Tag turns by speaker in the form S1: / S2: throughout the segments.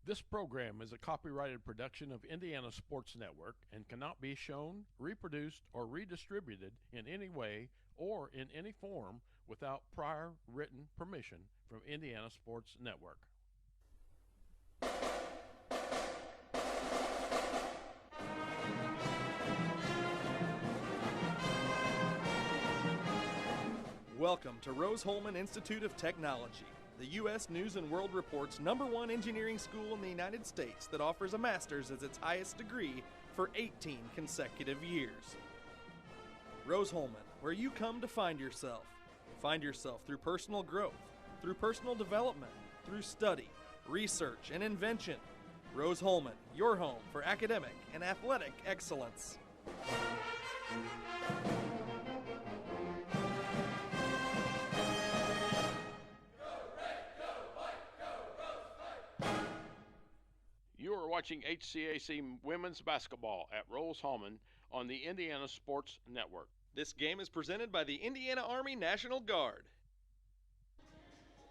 S1: This program is a copyrighted production of Indiana Sports Network and cannot be shown, reproduced, or redistributed in any way or in any form without prior written permission from Indiana Sports Network.
S2: Welcome to Rose-Hulman Institute of Technology, the U.S. News & World Report's #1 engineering school in the United States that offers a master's as its highest degree for 18 consecutive years. Rose-Hulman, where you come to find yourself. Find yourself through personal growth, through personal development, through study, research, and invention. Rose-Hulman, your home for academic and athletic excellence.
S1: You are watching HCAC women's basketball at Rose-Hulman on the Indiana Sports Network.
S2: This game is presented by the Indiana Army National Guard.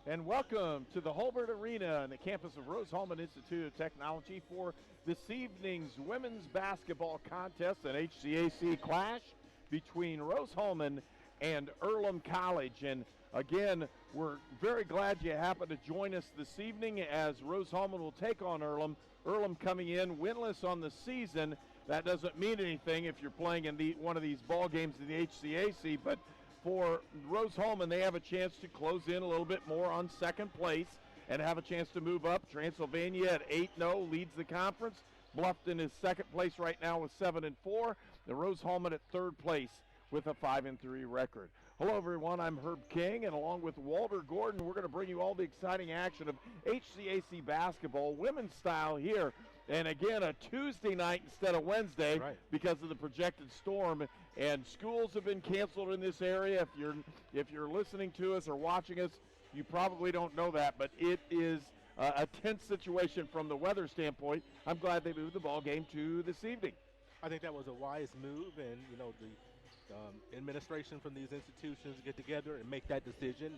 S3: And welcome to the Hulbert Arena on the campus of Rose-Hulman Institute of Technology for this evening's women's basketball contest, an HCAC clash between Rose-Hulman and Earlham College. And again, we're very glad you happened to join us this evening as Rose-Hulman will take on Earlham. Earlham coming in winless on the season. That doesn't mean anything if you're playing in one of these ball games in the HCAC, but for Rose-Hulman, they have a chance to close in a little bit more on second place and have a chance to move up. Transylvania at 8-0 leads the conference. Bluffton is second place right now with 7-4. The Rose-Hulman at third place with a 5-3 record. Hello, everyone. I'm Herb King, and along with Walter Gordon, we're going to bring you all the exciting action of HCAC basketball, women's style here. And again, a Tuesday night instead of Wednesday because of the projected storm. And schools have been canceled in this area. If you're listening to us or watching us, you probably don't know that, but it is a tense situation from the weather standpoint. I'm glad they moved the ball game to this evening.
S4: I think that was a wise move, and the administration from these institutions get together and make that decision.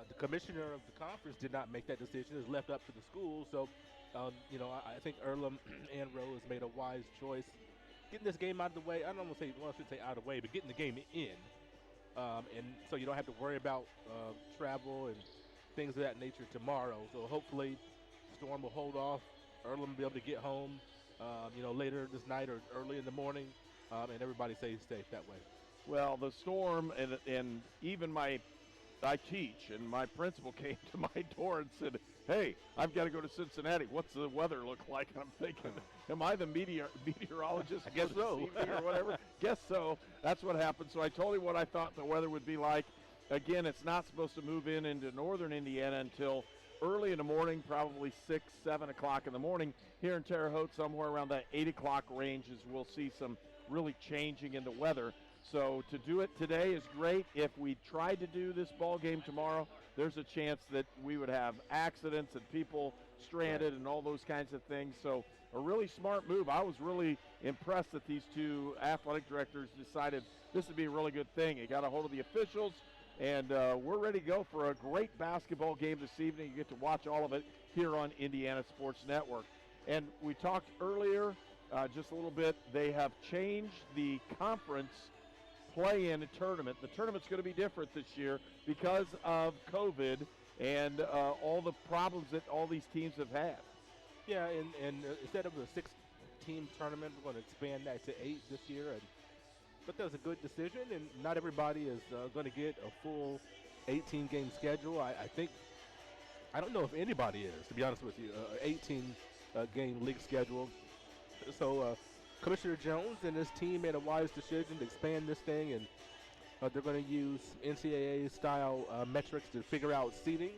S4: The commissioner of the conference did not make that decision. It's left up to the school. So, I think Earlham and Rose made a wise choice. Getting this game out of the way, I don't want to say out of the way, but getting the game in. And so you don't have to worry about travel and things of that nature tomorrow. So hopefully the storm will hold off. Earlham will be able to get home, later this night or early in the morning. And everybody stays safe that way.
S3: Well, the storm and even I teach, and my principal came to my door and said, "Hey, I've got to go to Cincinnati. What's the weather look like?" And I'm thinking, am I the meteorologist?
S4: I guess so.
S3: Or whatever. Guess so. That's what happened. So I told him what I thought the weather would be like. Again, it's not supposed to move into northern Indiana until early in the morning, probably 6, 7 o'clock in the morning. Here in Terre Haute, somewhere around that 8 o'clock range is we'll see some really changing in the weather. So to do it today is great. If we tried to do this ball game tomorrow, there's a chance that we would have accidents and people stranded and all those kinds of things. So a really smart move. I was really impressed that these two athletic directors decided this would be a really good thing. They got a hold of the officials, and we're ready to go for a great basketball game this evening. You get to watch all of it here on Indiana Sports Network. And we talked earlier just a little bit. They have changed the conference play-in tournament. The tournament's going to be different this year because of COVID and all the problems that all these teams have had.
S4: Yeah, and instead of a 6-team tournament, we're going to expand that to 8 this year. But that was a good decision, and not everybody is going to get a full 18-game schedule. I don't know if anybody is, to be honest with you, 18-game league schedule. So Commissioner Jones and his team made a wise decision to expand this thing, and they're going to use NCAA-style metrics to figure out seeding.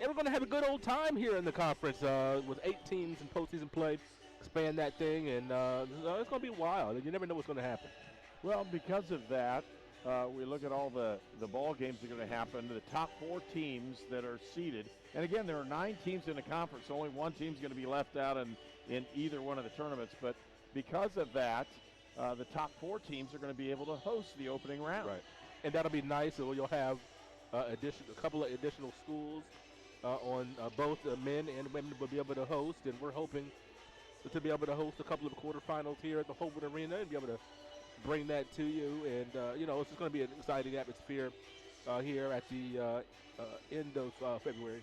S4: And we're going to have a good old time here in the conference with 8 teams in postseason play. Expand that thing, and it's going to be wild. You never know what's going to happen.
S3: Well, because of that, we look at all the ball games that are going to happen. The top 4 teams that are seeded, and again, there are 9 teams in the conference. Only one team's going to be left out in either one of the tournaments. But because of that, the top 4 teams are going to be able to host the opening round.
S4: Right, and that'll be nice. So you'll have a couple of additional schools on both men and women will be able to host, and we're hoping to be able to host a couple of quarterfinals here at the Holbert Arena and be able to bring that to you. And, it's just going to be an exciting atmosphere here at the end of February.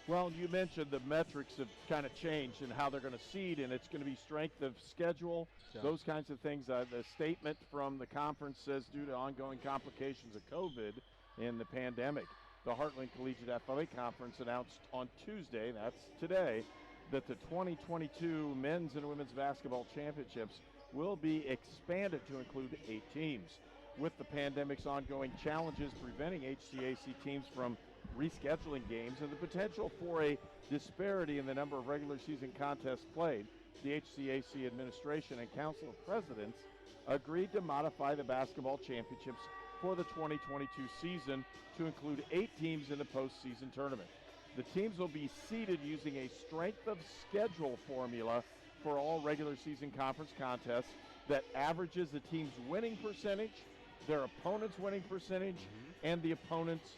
S3: Well, you mentioned the metrics have kind of changed and how they're going to seed, and it's going to be strength of schedule, those kinds of things. The statement from the conference says due to ongoing complications of COVID and the pandemic, the Heartland Collegiate Athletic Conference announced on Tuesday, that's today, that the 2022 men's and women's basketball championships will be expanded to include 8 teams. With the pandemic's ongoing challenges preventing HCAC teams from rescheduling games and the potential for a disparity in the number of regular season contests played, the HCAC administration and Council of Presidents agreed to modify the basketball championships for the 2022 season to include 8 teams in the postseason tournament. The teams will be seeded using a strength of schedule formula for all regular season conference contests that averages the team's winning percentage, their opponent's winning percentage, and the opponent's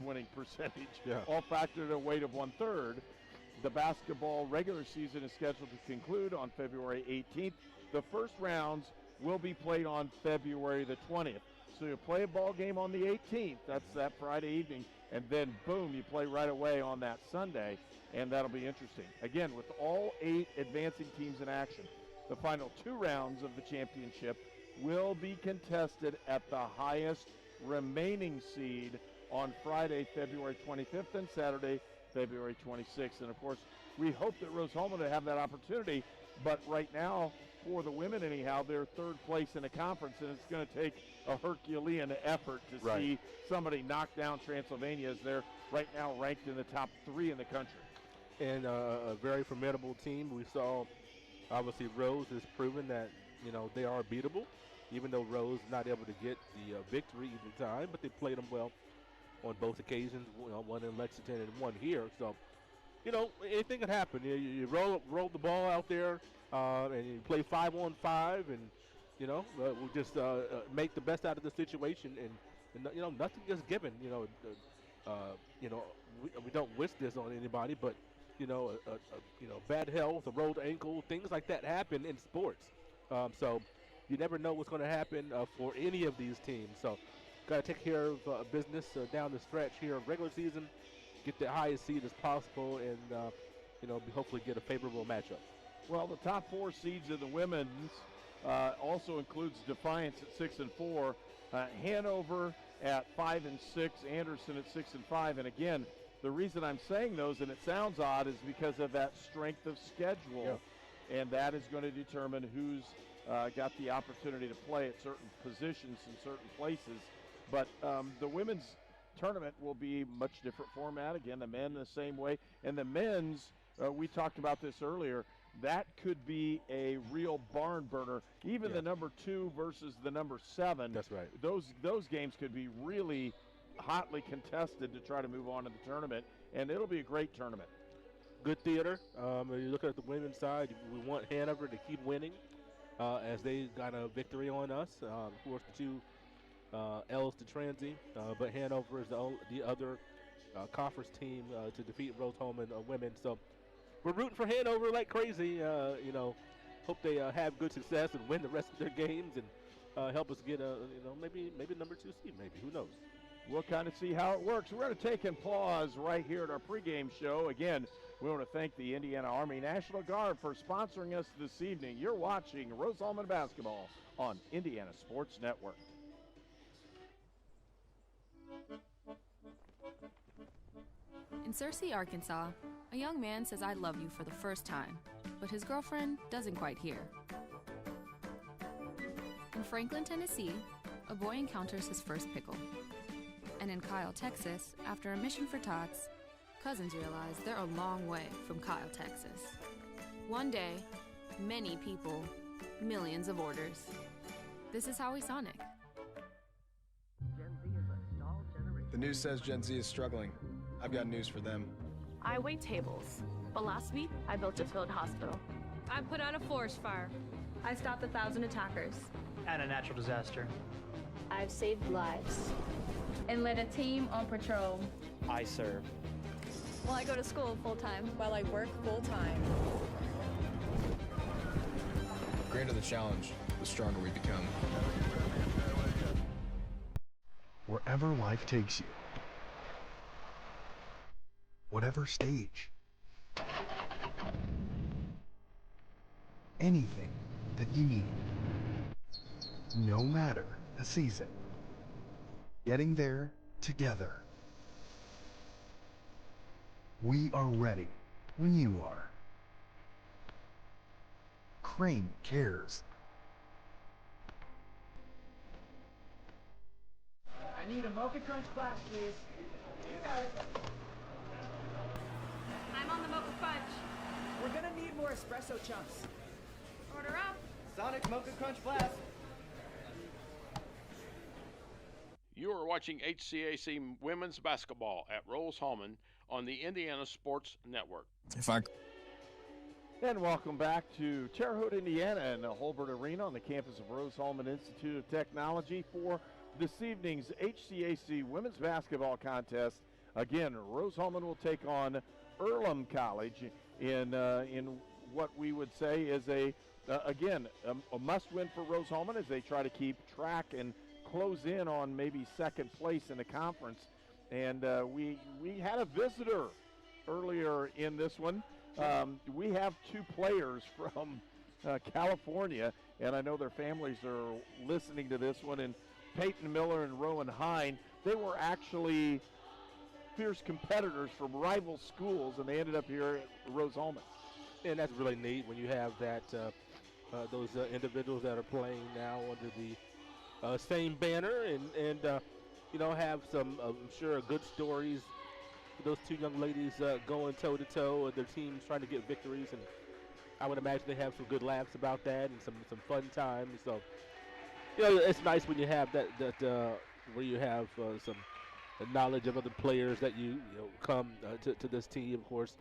S3: winning percentage, all factored at a weight of 1/3. The basketball regular season is scheduled to conclude on February 18th. The first rounds will be played on February the 20th. So you play a ball game on the 18th, that's that Friday evening, and then boom, you play right away on that Sunday, and that'll be interesting. Again, with all 8 advancing teams in action, the final 2 rounds of the championship will be contested at the highest remaining seed on Friday, February 25th, and Saturday, February 26th. And, of course, we hope that Rose-Hulman will have that opportunity, but right now, for the women anyhow, they're 3rd place in the conference, and it's going to take a Herculean effort to see somebody knock down Transylvania, as they're right now ranked in the top 3 in the country.
S4: And a very formidable team. We saw, obviously, Rose has proven that, they are beatable, even though Rose not able to get the victory every time, but they played them well on both occasions, one in Lexington and one here. So, anything can happen. You roll the ball out there, and you play 5-on-5, and we'll just make the best out of the situation. And nothing is given. We don't wish this on anybody, but bad health, a rolled ankle, things like that happen in sports. So you never know what's going to happen for any of these teams. So got to take care of business down the stretch here of regular season, get the highest seed as possible, and hopefully get a favorable matchup.
S3: Well, the top 4 seeds of the women's also includes Defiance at 6-4, Hanover at 5-6, Anderson at 6-5, and again, the reason I'm saying those, and it sounds odd, is because of that strength of schedule, and that is going to determine who's got the opportunity to play at certain positions in certain places. But the women's tournament will be much different format. Again, the men the same way, and the men's, we talked about this earlier, that could be a real barn burner. Even the number 2 versus the number 7. That's right. Those games could be really hotly contested to try to move on to the tournament, and it'll be a great tournament.
S4: Good theater. You look at the women's side, we want Hanover to keep winning as they got a victory on us. Of course, the 2 L's to Transy, but Hanover is the other conference team to defeat Rose-Hulman women. So we're rooting for Hanover like crazy. Hope they have good success and win the rest of their games and help us get maybe number 2 seed. Maybe, who knows?
S3: We'll kind of see how it works. We're going to take and pause right here at our pregame show. Again, we want to thank the Indiana Army National Guard for sponsoring us this evening. You're watching Rose-Hulman basketball on Indiana Sports Network.
S5: In Searcy, Arkansas, a young man says I love you for the first time, but his girlfriend doesn't quite hear. In Franklin, Tennessee, a boy encounters his first pickle. And in Kyle, Texas, after a mission for tots, cousins realize they're a long way from Kyle, Texas. One day, many people, millions of orders. This is Howie Sonic.
S6: Gen Z is a stalled generation.
S7: The news says Gen Z is struggling. I've got news for them.
S8: I wait tables, but last week I built a field hospital.
S9: I put out a forest fire.
S8: I stopped 1,000 attackers.
S10: And a natural disaster.
S11: I've saved lives.
S12: And led a team on patrol.
S13: I serve.
S11: Well, I go to school full-time.
S12: While I work full-time.
S7: The greater the challenge, the stronger we become.
S13: Wherever life takes you, whatever stage, anything that you need, no matter the season, getting there together. We are ready when you are. Crane cares.
S14: I need a Mocha Crunch Flash, please. You got it.
S11: I'm on the Mocha Fudge.
S14: We're gonna need more espresso chunks.
S11: Order up.
S14: Sonic Mocha Crunch Blast.
S1: You are watching HCAC women's basketball at Rose-Hulman on the Indiana Sports Network.
S3: And welcome back to Terre Haute, Indiana, and the Holbert Arena on the campus of Rose-Hulman Institute of Technology for this evening's HCAC women's basketball contest. Again, Rose-Hulman will take on Earlham College in what we would say is a must-win for Rose-Hulman as they try to keep track and close in on maybe second place in the conference. And we had a visitor earlier in this one. We have two players from California, and I know their families are listening to this one, and Peyton Miller and Rowan Hine, they were actually fierce competitors from rival schools, and they ended up here at Rose-Hulman.
S4: And that's really neat when you have that those individuals that are playing now under the same banner, and have some, I'm sure, good stories. Those two young ladies going toe-to-toe, and their teams trying to get victories, and I would imagine they have some good laughs about that and some fun times. So, it's nice when you have that where you have some knowledge of other players that you come to this team. Of course,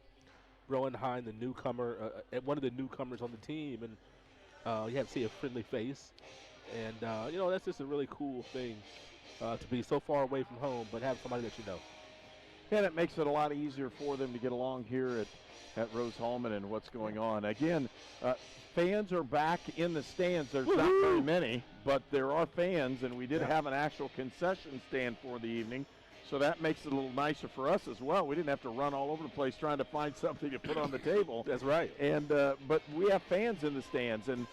S4: Rowan Hine, the newcomer, one of the newcomers on the team, and you have to see a friendly face, and that's just a really cool thing to be so far away from home, but have somebody that you know.
S3: And it makes it a lot easier for them to get along here at Rose-Hulman and what's going on. Again, fans are back in the stands. There's not very many, but there are fans, and we did have an actual concession stand for the evening, so that makes it a little nicer for us as well. We didn't have to run all over the place trying to find something to put on the table.
S4: That's right.
S3: And but we have fans in the stands, and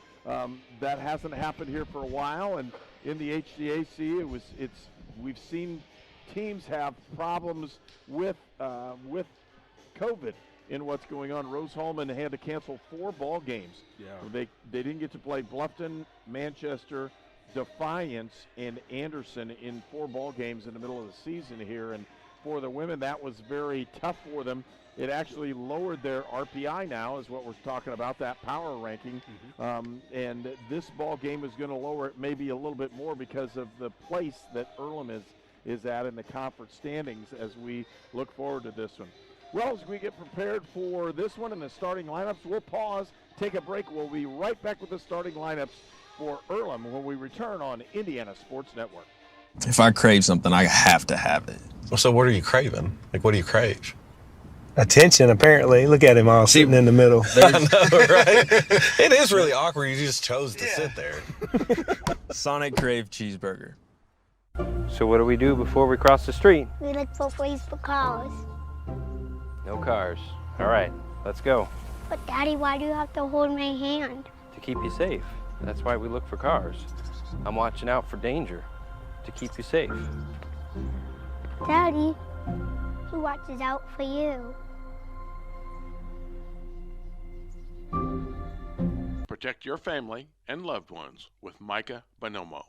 S3: that hasn't happened here for a while. And in the HCAC, we've seen teams have problems with COVID in what's going on. Rose-Hulman had to cancel 4 ball games.
S4: Yeah.
S3: They didn't get to play Bluffton, Manchester, Defiance, and Anderson in 4 ball games in the middle of the season here. And for the women, that was very tough for them. It actually lowered their RPI now, is what we're talking about, that power ranking. And this ball game is going to lower it maybe a little bit more because of the place that Earlham is at in the conference standings as we look forward to this one. Well, as we get prepared for this one and the starting lineups, we'll pause, take a break. We'll be right back with the starting lineups for Earlham when we return on Indiana Sports Network.
S15: If I crave something, I have to have it.
S16: Well, so what are you craving? Like, what do you crave?
S17: Attention, apparently. Look at him all sitting in the middle.
S16: I know, right? It is really awkward. You just chose to sit there.
S15: Sonic Crave Cheeseburger.
S18: So what do we do before we cross the street?
S19: We look for ways for cars.
S18: No cars. All right, let's go.
S19: But Daddy, why do you have to hold my hand?
S18: To keep you safe. That's why we look for cars. I'm watching out for danger to keep you safe.
S19: Daddy, who watches out for you?
S1: Protect your family and loved ones with Micah Bonomo.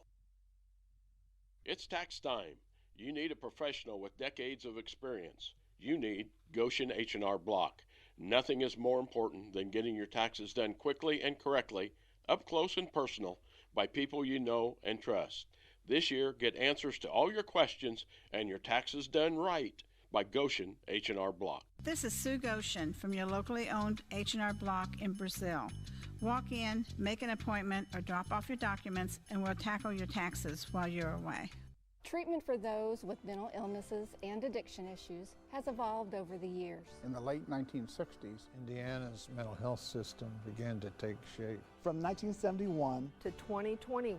S1: It's tax time. You need a professional with decades of experience. You need Goshen H&R Block. Nothing is more important than getting your taxes done quickly and correctly, up close and personal, by people you know and trust. This year, get answers to all your questions and your taxes done right by Goshen H&R Block.
S20: This is Sue Goshen from your locally owned H&R Block in Brazil. Walk in, make an appointment, or drop off your documents, and we'll tackle your taxes while you're away.
S12: Treatment for those with mental illnesses and addiction issues has evolved over the years.
S21: In the late 1960s,
S22: Indiana's mental health system began to take shape.
S21: From 1971
S6: to 2021,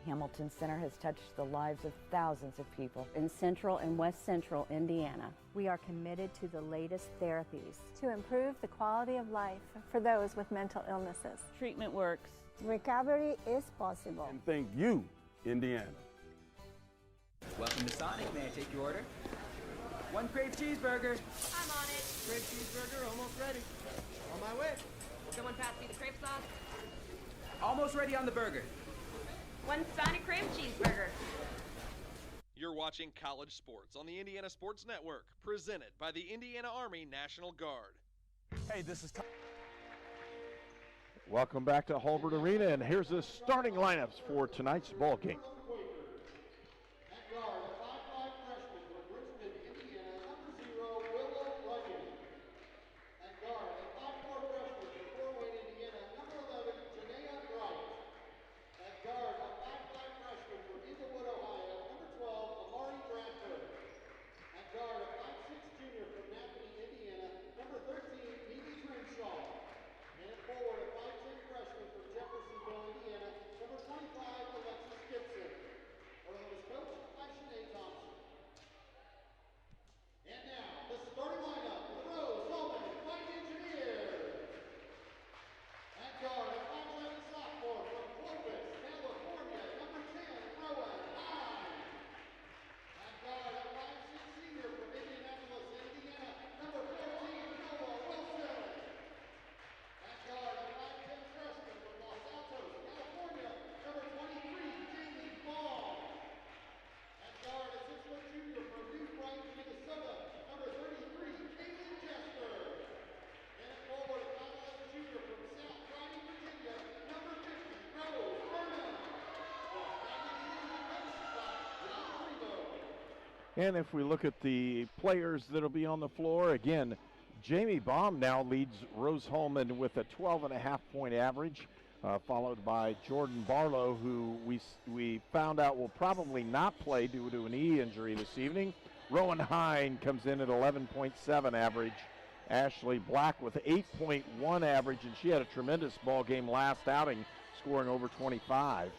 S23: Hamilton Center has touched the lives of thousands of people in central and west central Indiana.
S24: We are committed to the latest therapies
S25: to improve the quality of life for those with mental illnesses.
S23: Treatment works.
S19: Recovery is possible.
S26: And thank you, Indiana.
S27: Welcome to Sonic. May I take your order? One Crave cheeseburger.
S11: I'm on it.
S2: Crave cheeseburger, almost ready. On my way.
S11: Someone pass me the crepe sauce.
S27: Almost ready on the burger.
S11: One Sonic Crave cheeseburger.
S2: You're watching College Sports on the Indiana Sports Network, presented by the Indiana Army National Guard.
S26: Hey, this is Tom.
S3: Welcome back to Hulbert Arena, and here's the starting lineups for tonight's ball game. And if we look at the players that'll be on the floor, again, Jamie Baum now leads Rose-Hulman with a 12.5-point average, followed by Jordan Barlow, who we found out will probably not play due to an knee injury this evening. Rowan Hine comes in at 11.7 average. Ashley Black with 8.1 average, and she had a tremendous ball game last outing, scoring over 25.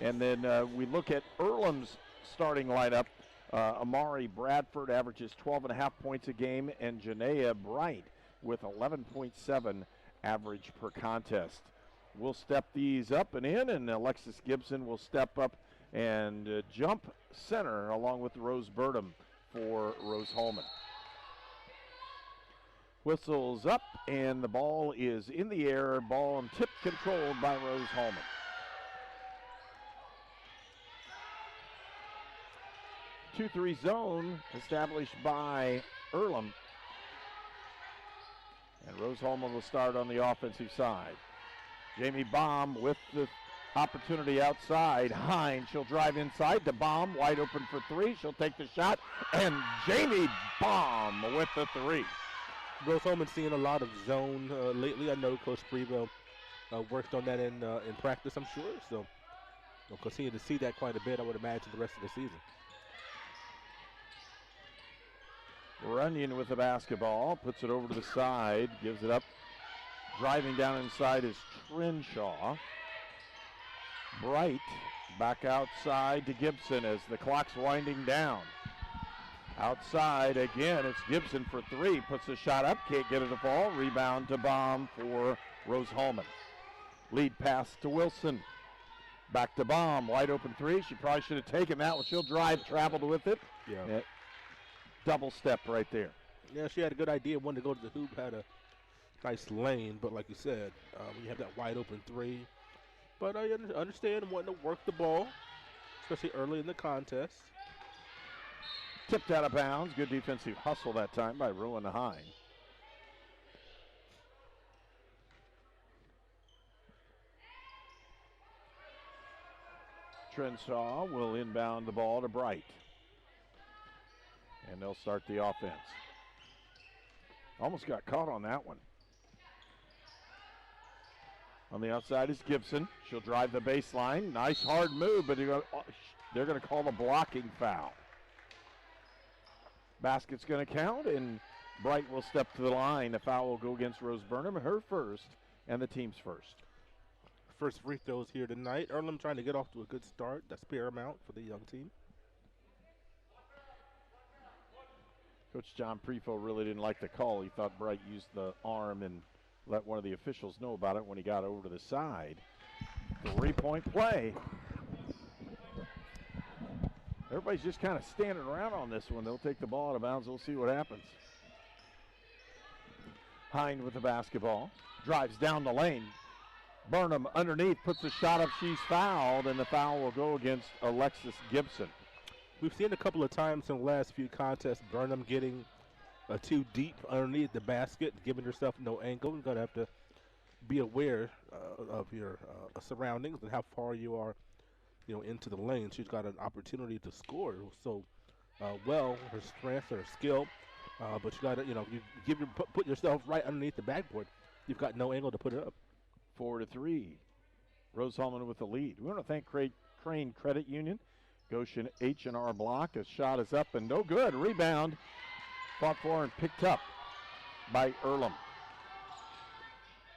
S3: And then we look at Earlham's starting lineup. Amari Bradford averages 12.5 points a game, and Janaea Bright with 11.7 average per contest. We'll step these up and in, and Alexis Gibson will step up and jump center along with Rose Birdham for Rose-Hulman. Whistles up, and the ball is in the air, ball and tip controlled by Rose-Hulman. 2-3 zone established by Earlham. And Rose-Hulman will start on the offensive side. Jamie Baum with the opportunity outside. Hine, she'll drive inside to Baum, wide open for three. She'll take the shot, and Jamie Baum with the three.
S4: Rose-Hulman seeing a lot of zone lately. I know Coach Freeville worked on that in practice, I'm sure. So we'll continue to see that quite a bit, I would imagine, the rest of the season.
S3: Runyon with the basketball, puts it over to the side, gives it up. Driving down inside is Trenshaw. Bright back outside to Gibson as the clock's winding down. Outside again, it's Gibson for three, puts the shot up, can't get it to fall. Rebound to Baum for Rose-Hulman. Lead pass to Wilson. Back to Baum, wide open three. She probably should have taken that one. She'll drive, traveled with it.
S4: Yeah.
S3: Double step right there.
S4: Yeah, she had a good idea, wanted to go to the hoop, had a nice lane, but like you said, when you have that wide open three. But I understand wanting to work the ball, especially early in the contest.
S3: Tipped out of bounds. Good defensive hustle that time by Rowan Hine. Trenshaw will inbound the ball to Bright. And they'll start the offense. Almost got caught on that one. On the outside is Gibson. She'll drive the baseline. Nice hard move, but They're going to call the blocking foul. Basket's going to count, and Bright will step to the line. The foul will go against Rose Burnham, her first, and the team's first.
S4: First free throws here tonight. Earlham trying to get off to a good start. That's paramount for the young team.
S3: Coach John Prefo really didn't like the call. He thought Bright used the arm and let one of the officials know about it when he got over to the side. 3-point play. Everybody's just kind of standing around on this one. They'll take the ball out of bounds. We'll see what happens. Hind with the basketball. Drives down the lane. Burnham underneath, puts a shot up. She's fouled, and the foul will go against Alexis Gibson.
S4: We've seen a couple of times in the last few contests Burnham getting too deep underneath the basket, giving herself no angle. You've got to have to be aware of your surroundings and how far you are, into the lane. She's got an opportunity to score so well, her strength, her skill, but you got to, you put yourself right underneath the backboard. You've got no angle to put it up.
S3: 4-3. Rose-Hulman with the lead. We want to thank Crane Credit Union. Goshen H&R Block. A shot is up and no good. Rebound fought for and picked up by Earlham.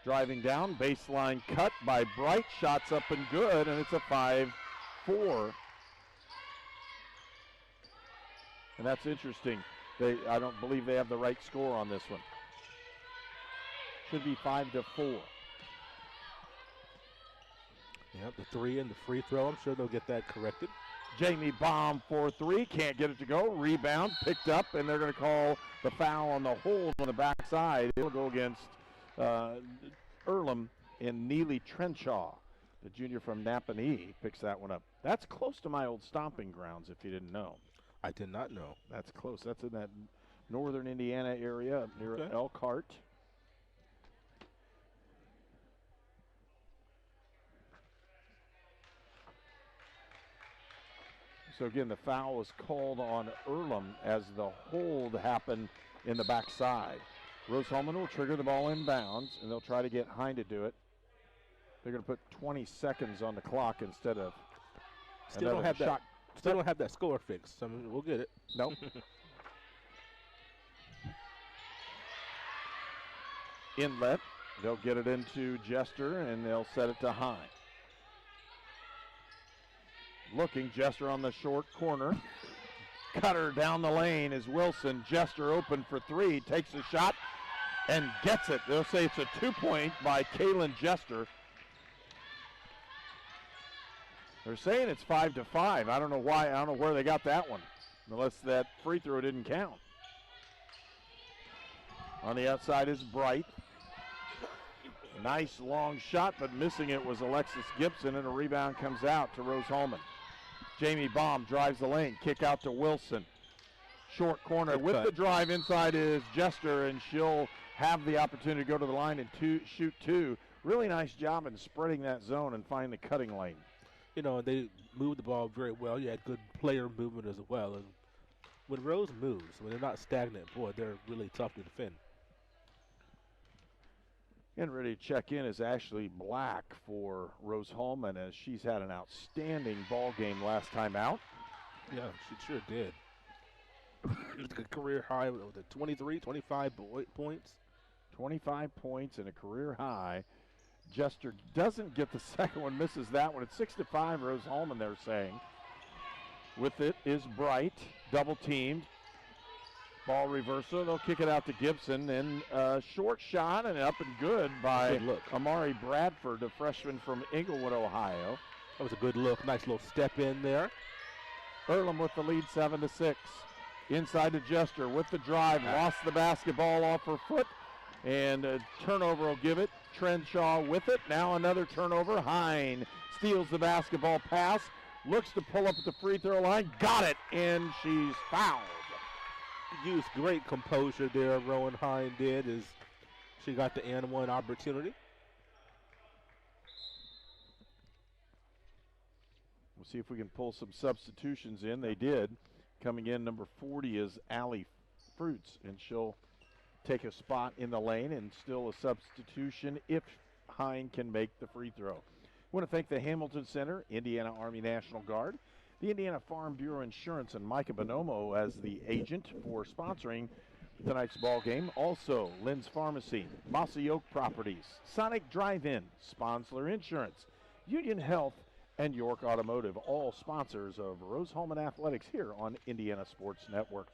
S3: Driving down, baseline cut by Bright. Shots up and good, and it's a 5-4. And that's interesting. I don't believe they have the right score on this one. Should be 5-4.
S4: Yep, the 3 and the free throw. I'm sure they'll get that corrected.
S3: Jamie Baum for 3, can't get it to go. Rebound picked up, and they're going to call the foul on the hold on the backside. It'll go against Earlham and Neely Trenshaw. The junior from Napanee picks that one up. That's close to my old stomping grounds, if you didn't know.
S4: I did not know.
S3: That's close. That's in that northern Indiana area near Elkhart. So again, the foul was called on Earlham as the hold happened in the backside. Rose-Hulman will trigger the ball inbounds, and they'll try to get Hind to do it. They're going to put 20 seconds on the clock instead of
S4: Still don't have shot. Still don't have that score fixed. I mean, we'll get it.
S3: Nope. Inlet. They'll get it into Jester, and they'll set it to Hind. Looking, Jester on the short corner. Cutter down the lane is Wilson. Jester open for 3, takes a shot and gets it. They'll say it's a 2-point by Kaylin Jester. They're saying it's 5-5. I don't know why. I don't know where they got that one, unless that free throw didn't count. On the outside is Bright. Nice long shot, but missing it was Alexis Gibson, and a rebound comes out to Rose-Hulman. Jamie Baum drives the lane, kick out to Wilson. Short corner with the drive inside is Jester, and she'll have the opportunity to go to the line and shoot 2. Really nice job in spreading that zone and find the cutting lane.
S4: They moved the ball very well. You had good player movement as well. And when Rose moves, when they're not stagnant, boy, they're really tough to defend.
S3: And ready to check in is Ashley Black for Rose-Hulman, as she's had an outstanding ball game last time out.
S4: Yeah, she sure did. It's a career high with 23, 25 points.
S3: 25 points and a career high. Jester doesn't get the second one, misses that one. It's 6-5 Rose-Hulman, they're saying. With it is Bright, double teamed. Ball reversal, they'll kick it out to Gibson, and a short shot and up and good by Amari Bradford, a freshman from Englewood, Ohio.
S4: That was a good look, nice little step in there.
S3: Earlham with the lead 7-6. Inside to Jester with the drive, lost the basketball off her foot, and a turnover will give it. Trenshaw with it, now another turnover. Hind steals the basketball pass, looks to pull up at the free throw line, got it, and she's fouled.
S4: Used great composure there, Rowan Hind did, as she got the N1 opportunity.
S3: We'll see if we can pull some substitutions in. They did. Coming in, number 40 is Allie Fruits, and she'll take a spot in the lane, and still a substitution if Hind can make the free throw. I want to thank the Hamilton Center, Indiana Army National Guard, the Indiana Farm Bureau Insurance and Micah Bonomo as the agent for sponsoring tonight's ball game. Also, Lynn's Pharmacy, Mossy Oak Properties, Sonic Drive-In, Sponsler Insurance, Union Health, and York Automotive, all sponsors of Rose-Hulman Athletics here on Indiana Sports Network.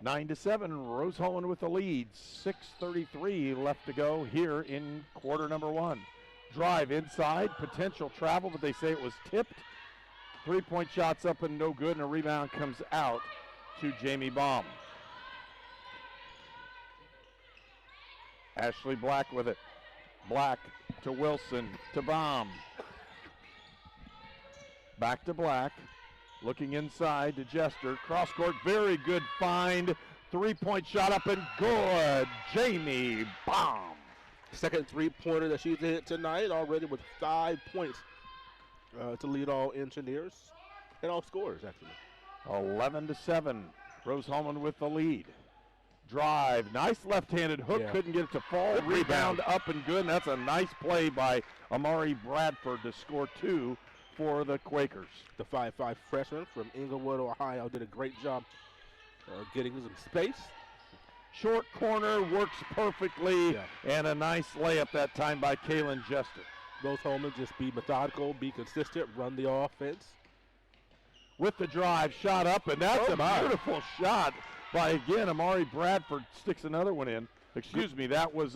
S3: 9-7, Rose-Hulman with the lead. 6:33 left to go here in quarter number one. Drive inside, potential travel, but they say it was tipped. 3-point shots up and no good, and a rebound comes out to Jamie Baum. Ashley Black with it. Black to Wilson to Baum. Back to Black. Looking inside to Jester. Cross court, very good find. 3-point shot up and good. Jamie Baum.
S4: Second three-pointer that she's hit tonight, already with 5 points to lead all engineers and all scorers, actually.
S3: 11-7. Rose-Hulman with the lead. Drive, nice left-handed hook, couldn't get it to fall.
S4: Good
S3: rebound up and good, and that's a nice play by Amari Bradford to score 2 for the Quakers.
S4: The 5'5" freshman from Englewood, Ohio, did a great job getting some space.
S3: Short corner, works perfectly, and a nice layup that time by Kaylin Jester.
S4: Rose-Hulman just be methodical, be consistent, run the offense.
S3: With the drive, shot up, and that's a beautiful shot by, again, Amari Bradford. Sticks another one in. Excuse me, that was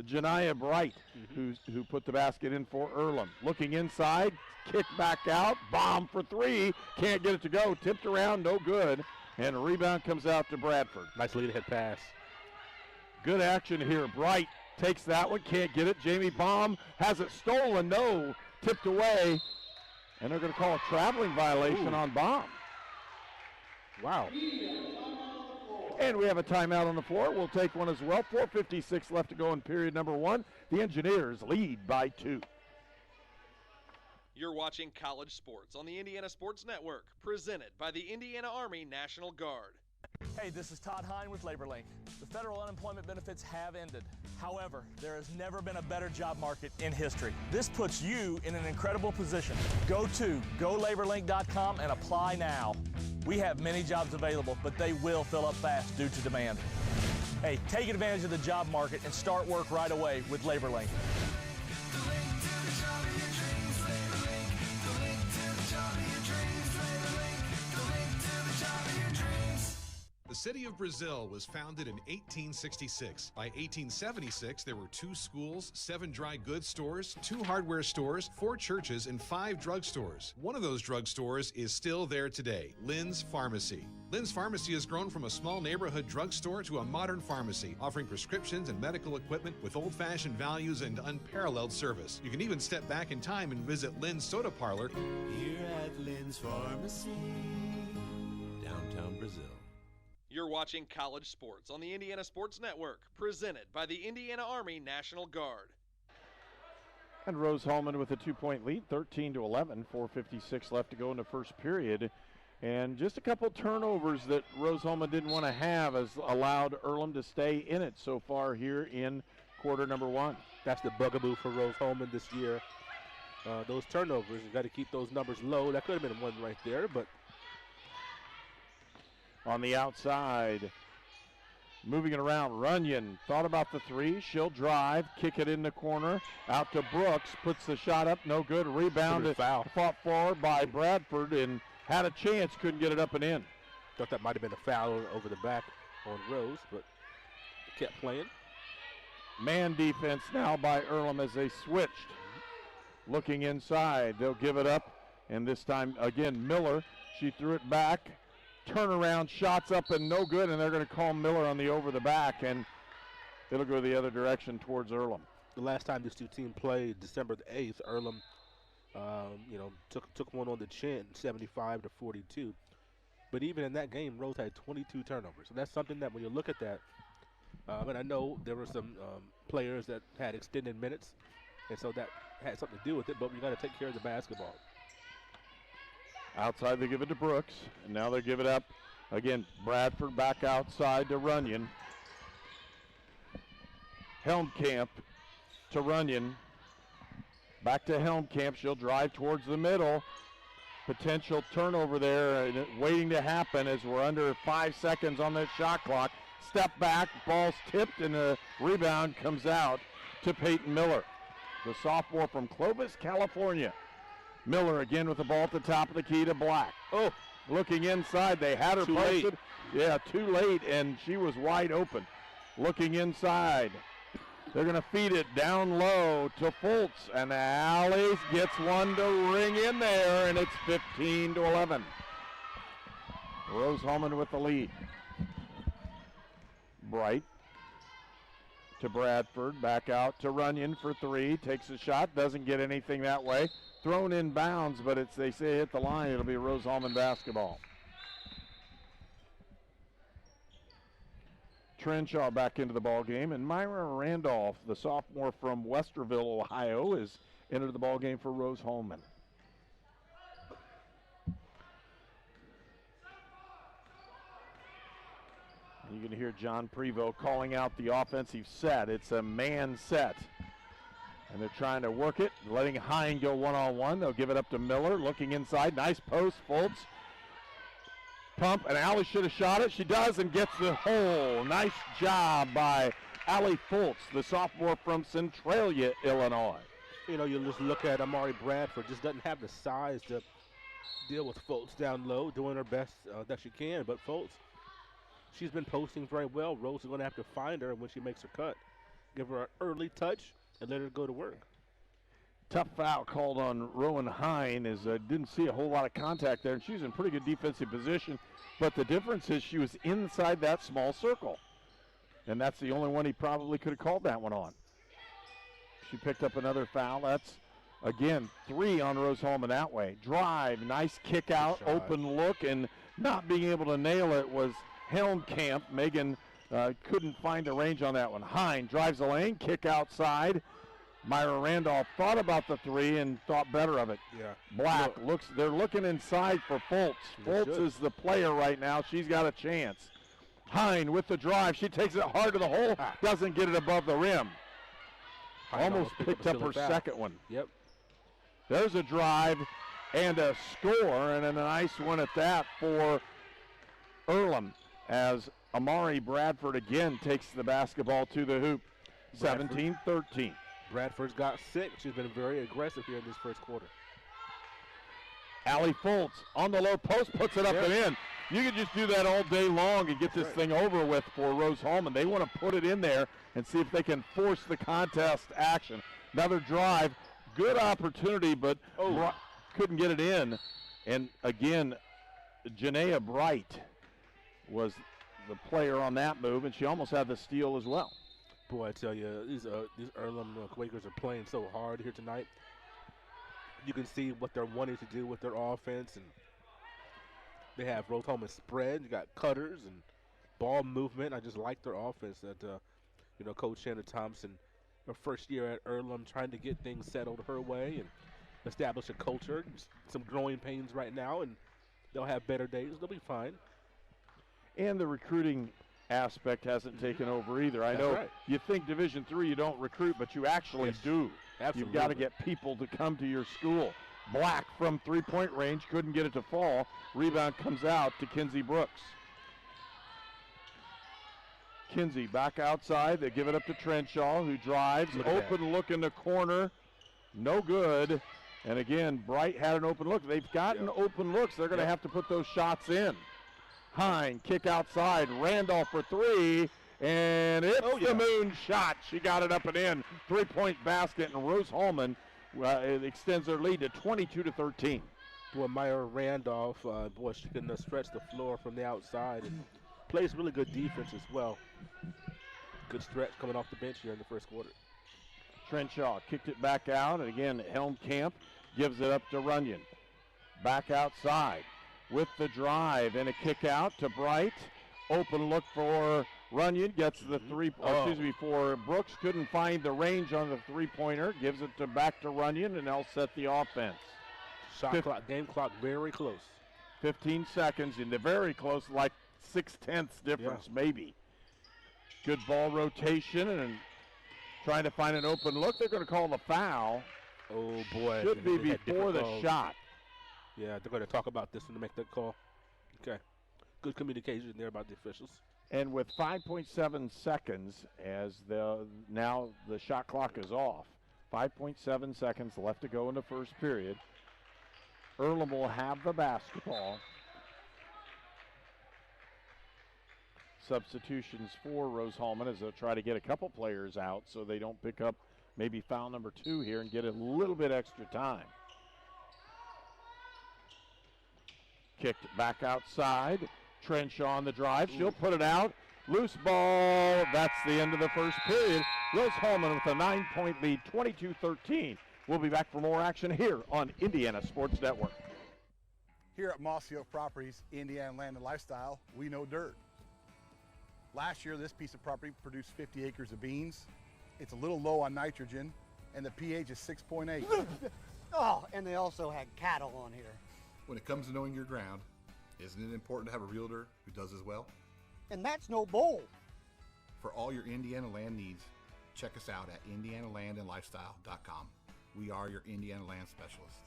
S3: Janiyah Bright who put the basket in for Earlham. Looking inside, kick back out, bomb for 3. Can't get it to go. Tipped around, no good. And a rebound comes out to Bradford.
S4: Nice lead-ahead pass.
S3: Good action here. Bright takes that one, can't get it. Jamie Baum has it stolen, no. Tipped away. And they're going to call a traveling violation on Baum.
S4: Wow.
S3: And we have a timeout on the floor. We'll take one as well. 4:56 left to go in period number one. The Engineers lead by 2.
S2: You're watching College Sports on the Indiana Sports Network, presented by the Indiana Army National Guard.
S5: Hey, this is Todd Hine with LaborLink. The federal unemployment benefits have ended. However, there has never been a better job market in history. This puts you in an incredible position. Go to GoLaborLink.com and apply now. We have many jobs available, but they will fill up fast due to demand. Hey, take advantage of the job market and start work right away with LaborLink.
S7: The city of Brazil was founded in 1866. By 1876, there were 2 schools, 7 dry goods stores, 2 hardware stores, 4 churches, and 5 drugstores. One of those drugstores is still there today, Lynn's Pharmacy. Lynn's Pharmacy has grown from a small neighborhood drugstore to a modern pharmacy, offering prescriptions and medical equipment with old-fashioned values and unparalleled service. You can even step back in time and visit Lynn's Soda Parlor
S8: here at Lynn's Pharmacy, downtown Brazil.
S2: You're watching College Sports on the Indiana Sports Network, presented by the Indiana Army National Guard.
S3: And Rose-Hulman with a 2-point lead, 13-11, 4:56 left to go in the first period. And just a couple turnovers that Rose-Hulman didn't want to have has allowed Earlham to stay in it so far here in quarter number one.
S4: That's the bugaboo for Rose-Hulman this year. Those turnovers, you got to keep those numbers low. That could have been one right there, but
S3: on the outside, moving it around, Runyon thought about the 3. She'll drive, kick it in the corner, out to Brooks, puts the shot up, no good. Rebound, fought forward by Bradford, and had a chance, couldn't get it up and in.
S4: Thought that might have been a foul over the back on Rose, but kept playing.
S3: Man defense now by Earlham as they switched. Looking inside, they'll give it up, and this time, again, Miller, she threw it back. Turnaround, shots up and no good, and they're going to call Miller on the over the back, and it'll go the other direction towards Earlham.
S4: The last time these two teams played, December the 8th, Earlham, took one on the chin, 75-42. But even in that game, Rose had 22 turnovers. So that's something that when you look at that, and I know there were some players that had extended minutes, and so that had something to do with it, but you got to take care of the basketball.
S3: Outside, they give it to Brooks, and now they give it up. Again, Bradford back outside to Runyon. Helmkamp to Runyon. Back to Helmkamp. She'll drive towards the middle. Potential turnover there waiting to happen as we're under 5 seconds on the shot clock. Step back, ball's tipped, and a rebound comes out to Peyton Miller, the sophomore from Clovis, California. Miller again with the ball at the top of the key to Black. Oh, looking inside. They had her posted. Yeah, too late, and she was wide open. Looking inside. They're going to feed it down low to Fultz, and Allie gets one to ring in there, and it's 15-11. Rose-Hulman with the lead. Bright to Bradford, back out to Runyon for three, takes a shot, doesn't get anything that way. Thrown in bounds, but it's, they say hit the line, it'll be Rose-Hulman basketball. Trenshaw back into the ball game, and Myra Randolph, the sophomore from Westerville, Ohio, is entered the ball game for Rose-Hulman. You're going to hear John Prevost calling out the offensive set. It's a man set. And they're trying to work it, letting Hine go one-on-one. They'll give it up to Miller, looking inside. Nice post, Fultz. Pump, and Allie should have shot it. She does and gets the hole. Nice job by Allie Fultz, the sophomore from Centralia, Illinois.
S4: You know, you just look at Amari Bradford, just doesn't have the size to deal with Fultz down low, doing her best that she can. But Fultz, she's been posting very well. Rose is going to have to find her when she makes her cut. Give her an early touch and let her go to work.
S3: Tough foul called on Rowan Hine, as didn't see a whole lot of contact there, and she was in pretty good defensive position. But the difference is she was inside that small circle, and that's the only one he probably could have called that one on. She picked up another foul. That's, again, 3 on Rose-Hulman that way. Drive, nice kick out, open look, and not being able to nail it was Helmkamp. Megan couldn't find the range on that one. Hine drives the lane, kick outside. Myra Randolph thought about the 3 and thought better of it.
S4: Yeah.
S3: Black they're looking inside for Fultz. Fultz is the player right now. She's got a chance. Hine with the drive. She takes it hard to the hole, doesn't get it above the rim. Almost picked up her second one.
S4: Yep.
S3: There's a drive and a score, and a nice one at that for Earlham, as Amari Bradford again takes the basketball to the hoop. 17-13.
S4: Bradford's got 6. She's been very aggressive here in this first quarter.
S3: Allie Fultz on the low post, puts it up and in. You can just do that all day long and get this thing over with for Rose-Hulman. They want to put it in there and see if they can force the contest action. Another drive, good opportunity, but couldn't get it in. And again, Janaea Bright was the player on that move, and she almost had the steal as well.
S4: Boy, I tell you, these Earlham Quakers are playing so hard here tonight. You can see what they're wanting to do with their offense, and they have Rose-Hulman spread. You got cutters and ball movement. I just like their offense. That Coach Shannon Thompson, her first year at Earlham, trying to get things settled her way and establish a culture. Some growing pains right now, and they'll have better days. They'll be fine.
S3: And the recruiting aspect hasn't taken over either. I know you think Division III you don't recruit, but you actually do.
S4: Absolutely.
S3: You've got to get people to come to your school. Black from three-point range, couldn't get it to fall. Rebound comes out to Kinsey Brooks. Kinsey back outside. They give it up to Trenshaw, who drives. Open look in the corner. No good. And again, Bright had an open look. They've gotten open looks. They're going to have to put those shots in. Hine, kick outside. Randolph for 3. And it's the moon shot. She got it up and in. 3-point basket, and Rose-Hulman extends their lead to 22-13.
S4: Boy, Myra Randolph, she can stretch the floor from the outside and plays really good defense as well. Good stretch coming off the bench here in the first quarter.
S3: Trenshaw kicked it back out, and again, Helmkamp gives it up to Runyon. Back outside with the drive and a kick out to Bright. Open look for Runyon, gets the for Brooks. Couldn't find the range on the three-pointer. Gives it back to Runyon, and they'll set the offense.
S4: Shot clock, game clock, very close.
S3: 15 seconds, and they're very close, like 0.6 difference maybe. Good ball rotation and trying to find an open look. They're going to call the foul.
S4: Oh, boy.
S3: Should be before the shot.
S4: Yeah, they're going to talk about this and make that call. Okay. Good communication there about the officials.
S3: And with 5.7 seconds, as now the shot clock is off, 5.7 seconds left to go in the first period. Earlham will have the basketball. Substitutions for Rose-Hulman as they'll try to get a couple players out so they don't pick up maybe foul number 2 here and get a little bit extra time. Kicked back outside. Trench on the drive. She'll put it out. Loose ball. That's the end of the first period. Rose-Hulman with a 9-point lead, 22-13. We'll be back for more action here on Indiana Sports Network.
S9: Here at Mossy Oak Properties, Indiana Land and Lifestyle, we know dirt. Last year, this piece of property produced 50 acres of beans. It's a little low on nitrogen, and the pH is 6.8.
S10: Oh, and they also had cattle on here.
S13: When it comes to knowing your ground, isn't it important to have a realtor who does as well?
S10: And that's no bull.
S13: For all your Indiana land needs, check us out at indianalandandlifestyle.com. We are your Indiana land specialist.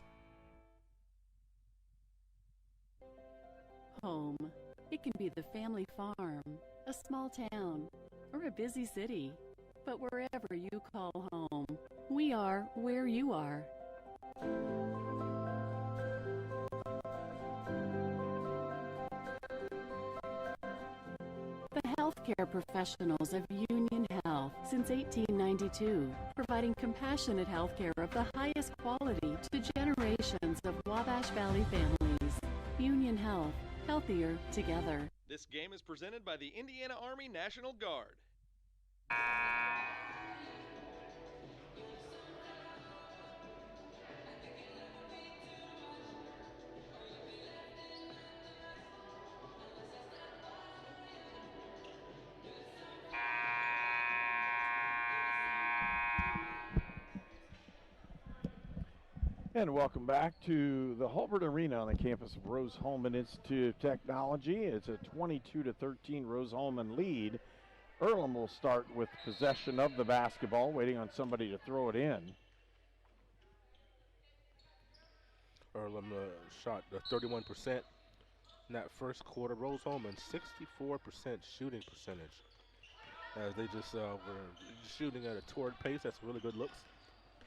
S14: Home. It can be the family farm, a small town, or a busy city. But wherever you call home, we are where you are. The healthcare professionals of Union Health since 1892, providing compassionate healthcare of the highest quality to generations of Wabash Valley families. Union Health, healthier together.
S2: This game is presented by the Indiana Army National Guard.
S3: And welcome back to the Hulbert Arena on the campus of Rose-Hulman Institute of Technology. It's a 22-13 Rose-Hulman lead. Earlham will start with possession of the basketball, waiting on somebody to throw it in.
S4: Earlham shot 31% in that first quarter. Rose-Hulman 64% shooting percentage. As they just were shooting at a torrid pace. That's really good looks.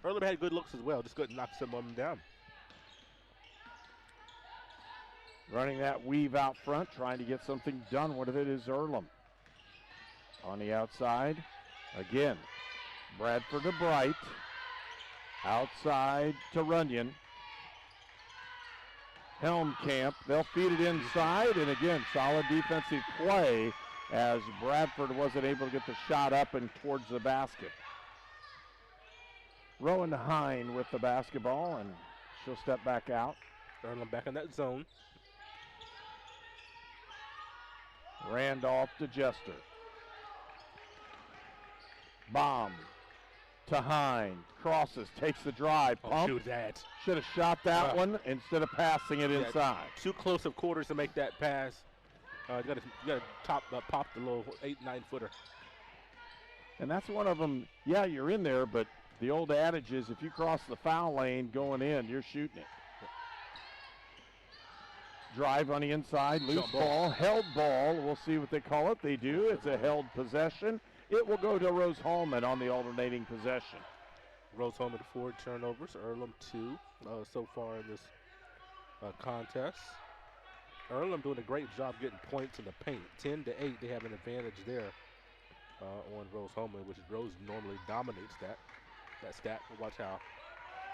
S4: Earlham had good looks as well, just couldn't knock some of them down.
S3: Running that weave out front, trying to get something done with it is Earlham. On the outside, again, Bradford to Bright. Outside to Runyon. Helmkamp, they'll feed it inside, and again, solid defensive play as Bradford wasn't able to get the shot up and towards the basket. Rowan Hine with the basketball, and she'll step back out.
S4: Earlham back in that zone.
S3: Randolph to Jester. Bomb to Hine. Crosses, takes the drive, pump.
S4: Shoot that.
S3: Should have shot that one instead of passing it inside.
S4: Too close of quarters to make that pass. You got to pop the little 8-9 footer.
S3: And that's one of them. Yeah, you're in there, but the old adage is if you cross the foul lane going in, you're shooting it. Drive on the inside, loose ball, held ball. We'll see what they call it. They do. It's a held possession. It will go to Rose-Hulman on the alternating possession.
S4: Rose-Hulman 4 turnovers, Earlham 2 so far in this contest. Earlham doing a great job getting points in the paint. 10-8, they have an advantage there on Rose-Hulman, which Rose normally dominates that stat. We'll watch how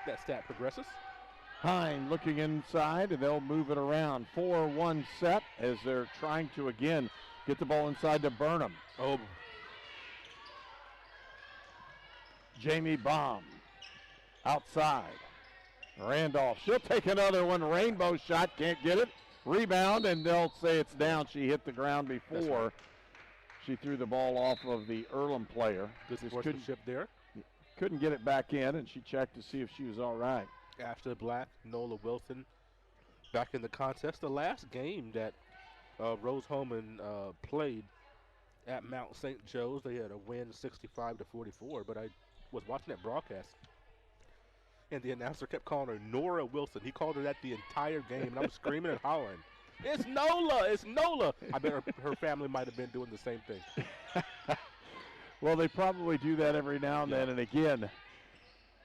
S4: that stat progresses.
S3: Hine looking inside, and they'll move it around. 4-1 set as they're trying to, again, get the ball inside to Burnham.
S4: Oh.
S3: Jamie Baum outside. Randolph, she'll take another one. Rainbow shot, can't get it. Rebound, and they'll say it's down. She hit the ground before she threw the ball off of the Earlham player.
S4: Good sportsmanship there.
S3: Couldn't get it back in, and she checked to see if she was all right.
S4: Ashley Black, Nola Wilson back in the contest. The last game that Rose-Hulman played at Mount St. Joe's, they had a win 65-44, but I was watching that broadcast, and the announcer kept calling her Nora Wilson. He called her that the entire game, and I'm screaming and hollering, "It's Nola! It's Nola!" I bet her family might have been doing the same thing.
S3: Well, they probably do that every now and then, and again,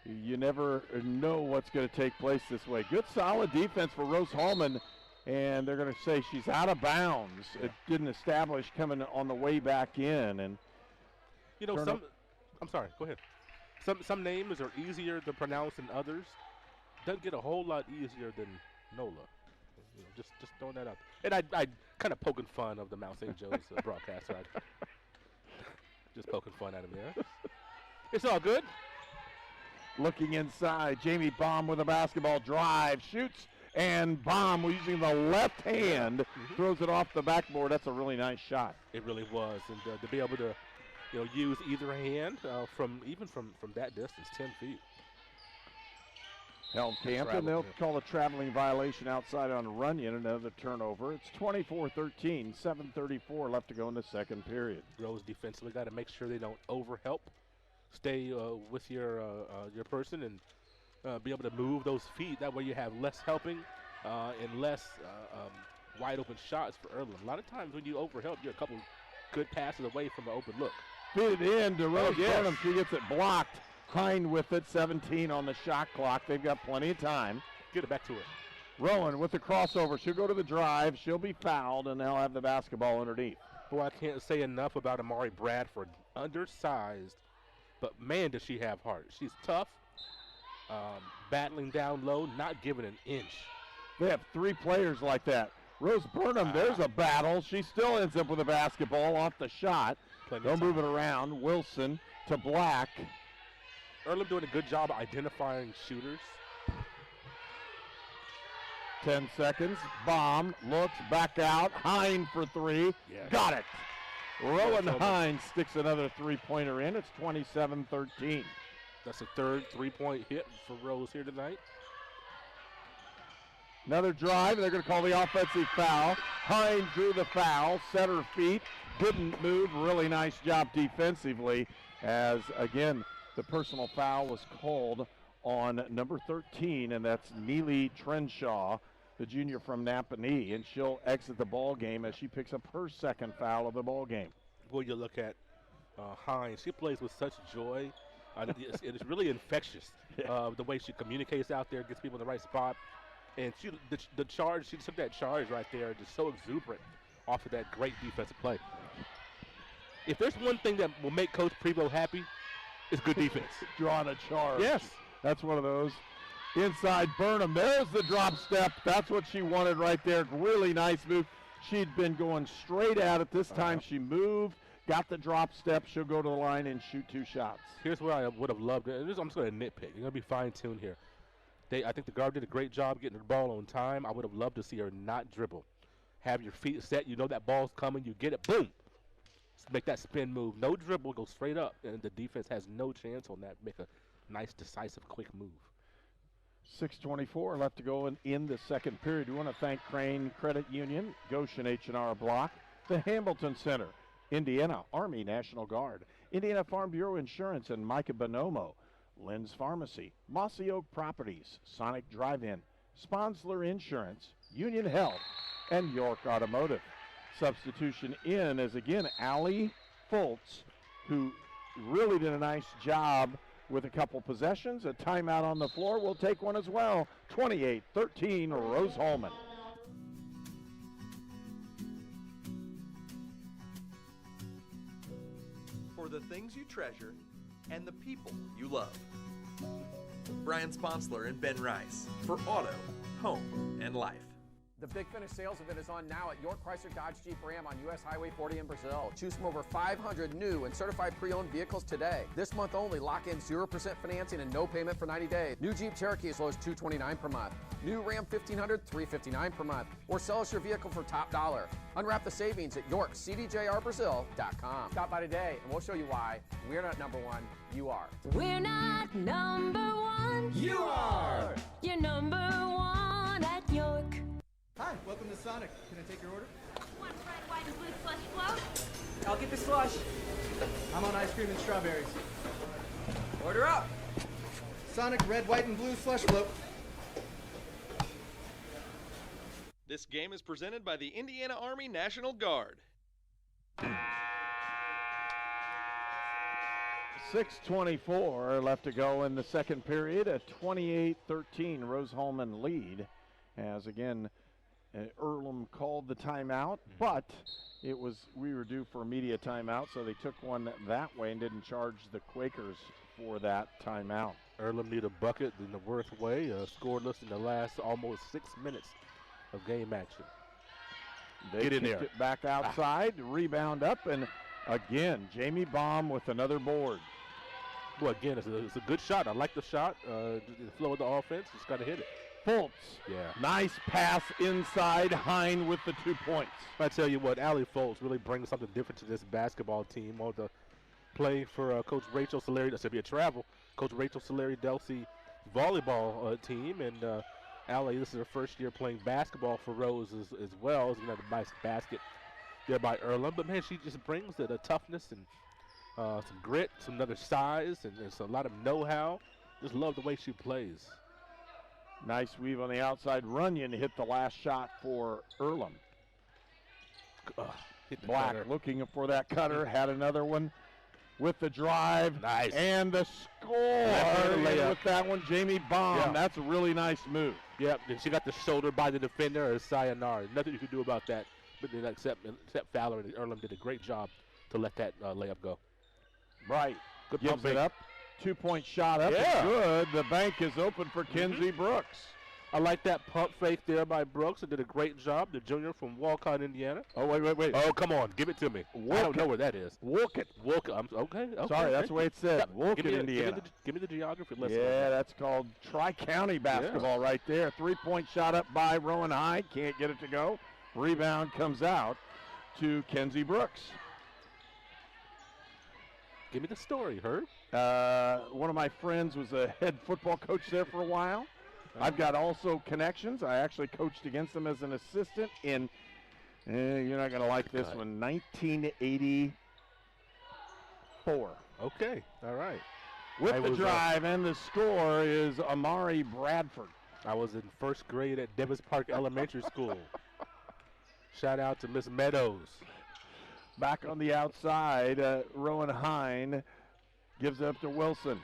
S3: you never know what's going to take place this way. Good, solid defense for Rose-Hulman, and they're going to say she's out of bounds. It didn't establish coming on the way back in, and
S4: you know, I'm sorry. Go ahead. Some names are easier to pronounce than others. Doesn't get a whole lot easier than Nola. You know, just throwing that out. And I kind of poking fun of the Mount St. Joe's broadcaster. Just poking fun at him there. It's all good.
S3: Looking inside, Jamie Baum with a basketball drive, shoots, and Baum using the left hand throws it off the backboard. That's a really nice shot.
S4: It really was, and to be able to, you know, use either hand from that distance, 10 feet.
S3: Held Campton. They'll call a traveling violation outside on Runyon. Another turnover. It's 24-13, 7:34 left to go in the second period.
S4: Rose defensively got to make sure they don't overhelp. Stay with your person and be able to move those feet. That way you have less helping and less wide open shots for Earlham. A lot of times when you overhelp, you're a couple good passes away from an open look.
S3: Feed it in to Rose Burnham. She gets it blocked. Hind with it, 17 on the shot clock. They've got plenty of time.
S4: Get it back to her.
S3: Rowan with the crossover. She'll go to the drive. She'll be fouled, and they'll have the basketball underneath.
S4: Boy, I can't say enough about Amari Bradford. Undersized, but man, does she have heart. She's tough, battling down low, not giving an inch.
S3: They have three players like that. Rose Burnham, there's a battle. She still ends up with a basketball off the shot. They'll move it around. Wilson to Black.
S4: Earlham doing a good job identifying shooters.
S3: 10 seconds. Baum looks back out. Hind for three.
S4: Yeah.
S3: Got it. Rowan Hind sticks another three-pointer in. It's 27-13.
S4: That's the third three-point hit for Rose here tonight.
S3: Another drive. They're going to call the offensive foul. Hind drew the foul. Set her feet. Didn't move. Really nice job defensively as, again, the personal foul was called on number 13, and that's Neely Trenshaw, the junior from Napanee, and she'll exit the ball game as she picks up her second foul of the ball game.
S4: Well, you look at Hines. She plays with such joy. It is really infectious, the way she communicates out there, gets people in the right spot. And she took that charge right there, just so exuberant off of that great defensive play. If there's one thing that will make Coach Prevost happy, it's good defense.
S3: Drawing a charge.
S4: Yes.
S3: That's one of those. Inside Burnham. There's the drop step. That's what she wanted right there. Really nice move. She'd been going straight at it. This time she moved, got the drop step. She'll go to the line and shoot two shots.
S4: Here's where I would have loved it. I'm just going to nitpick. You're going to be fine-tuned here. I think the guard did a great job getting the ball on time. I would have loved to see her not dribble. Have your feet set. You know that ball's coming. You get it. Boom. Make that spin move. No dribble. Go straight up. And the defense has no chance on that. Make a nice, decisive, quick move.
S3: 6:24 left to go in the second period. We want to thank Crane Credit Union, Goshen H&R Block, the Hamilton Center, Indiana Army National Guard, Indiana Farm Bureau Insurance, and Micah Bonomo, Lynn's Pharmacy, Mossy Oak Properties, Sonic Drive-In, Sponsler Insurance, Union Health, and York Automotive. Substitution in is again Allie Fultz, who really did a nice job with a couple possessions. A timeout on the floor. We'll take one as well. 28-13, Rose-Hulman.
S2: For the things you treasure and the people you love. Brian Sponsler and Ben Rice for auto, home, and life.
S1: The Big Finish sales event is on now at York Chrysler Dodge Jeep Ram on US Highway 40 in Brazil. Choose from over 500 new and certified pre-owned vehicles today. This month only, lock in 0% financing and no payment for 90 days. New Jeep Cherokee as low as $229 per month. New Ram 1500, $359 per month. Or sell us your vehicle for top dollar. Unwrap the savings at YorkCDJRBrazil.com. Stop by today and we'll show you why we're not number one, you are.
S12: We're not number one.
S1: You are.
S12: You're number one at York.
S27: Hi, welcome to Sonic. Can I take your order?
S11: One red, white, and blue slush float.
S27: I'll get the slush. I'm on ice cream and strawberries. Order up. Sonic red, white, and blue slush float.
S2: This game is presented by the Indiana Army National Guard.
S3: 6:24 left to go in the second period. A 28-13 Rose-Hulman lead. As again, Earlham called the timeout, but we were due for a media timeout, so they took one that way and didn't charge the Quakers for that timeout.
S4: Earlham need a bucket in the worst way. Scoreless in the last almost 6 minutes of game action.
S3: They
S4: Get in
S3: kicked
S4: there.
S3: it back outside, rebound up, and again, Jamie Baum with another board.
S4: Well, again, it's a good shot. I like the shot. The flow of the offense, just got to hit it.
S3: Fultz.
S4: Yeah.
S3: Nice pass inside. Hine with the 2 points.
S4: I tell you what, Allie Fultz really brings something different to this basketball team. On the play for Coach Rachel Solari, that's going to be a travel. Coach Rachel Solari Delsey volleyball team, and Allie, this is her first year playing basketball for Rose as well. She's going to have a nice basket there by Earlham. But, man, she just brings it, a toughness and some grit, some other size, and there's a lot of know-how. Just love the way she plays.
S3: Nice weave on the outside. Runyon hit the last shot for Earlham. Black
S4: cutter.
S3: looking for that cutter. Had another one with the drive.
S4: Nice.
S3: And the score.
S4: Left-handed layup.
S3: With that one, Jamie Baum.
S4: Yeah.
S3: That's a really nice move.
S4: Yep, and she got the shoulder by the defender, or sayonara. Nothing you can do about that, but then except Fowler and Earlham did a great job to let that layup go.
S3: Right.
S4: Good
S3: Gives
S4: pump
S3: it
S4: fake.
S3: up. 2-point shot up.
S4: Yeah.
S3: And good. The bank is open for Kenzie Brooks.
S4: I like that pump fake there by Brooks. It did a great job. The junior from Walcott, Indiana.
S3: Oh, wait.
S4: Oh, come on. Give it to me. I don't know where that is.
S3: Wolcott.
S4: Wolcott. Okay.
S3: Sorry, that's the way it said. Wolcott, Indiana.
S4: Give me the geography lesson.
S3: Yeah, that's called Tri-County basketball right there. 3-point shot up by Rowan Hyde. Can't get it to go. Rebound comes out to Kenzie Brooks.
S4: Give me the story, Herb.
S3: One of my friends was a head football coach there for a while. I've got also connections. I actually coached against them as an assistant in, you're not going to like this one, 1984.
S4: Okay, all right.
S3: With the drive and the score is Amari Bradford.
S4: I was in first grade at Devens Park Elementary School. Shout out to Miss Meadows.
S3: Back on the outside, Rowan Hine gives it up to Wilson.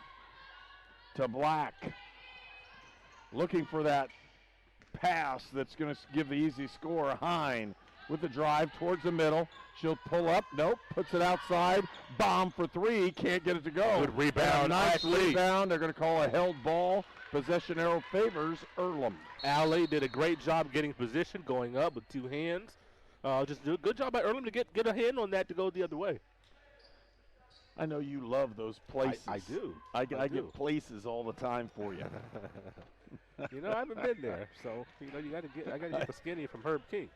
S3: To Black. Looking for that pass that's going to give the easy score. Hine with the drive towards the middle. She'll pull up. Nope. Puts it outside. Bomb for three. Can't get it to go.
S4: Good rebound.
S3: Nice rebound. They're going to call a held ball. Possession arrow favors Earlham.
S4: Allie did a great job getting position, going up with two hands. Just do a good job by Earlham to get a hand on that to go the other way.
S3: I know you love those places.
S4: I do.
S3: I get places all the time for you.
S4: You know, I haven't been there, so I got to get the skinny from Herb King.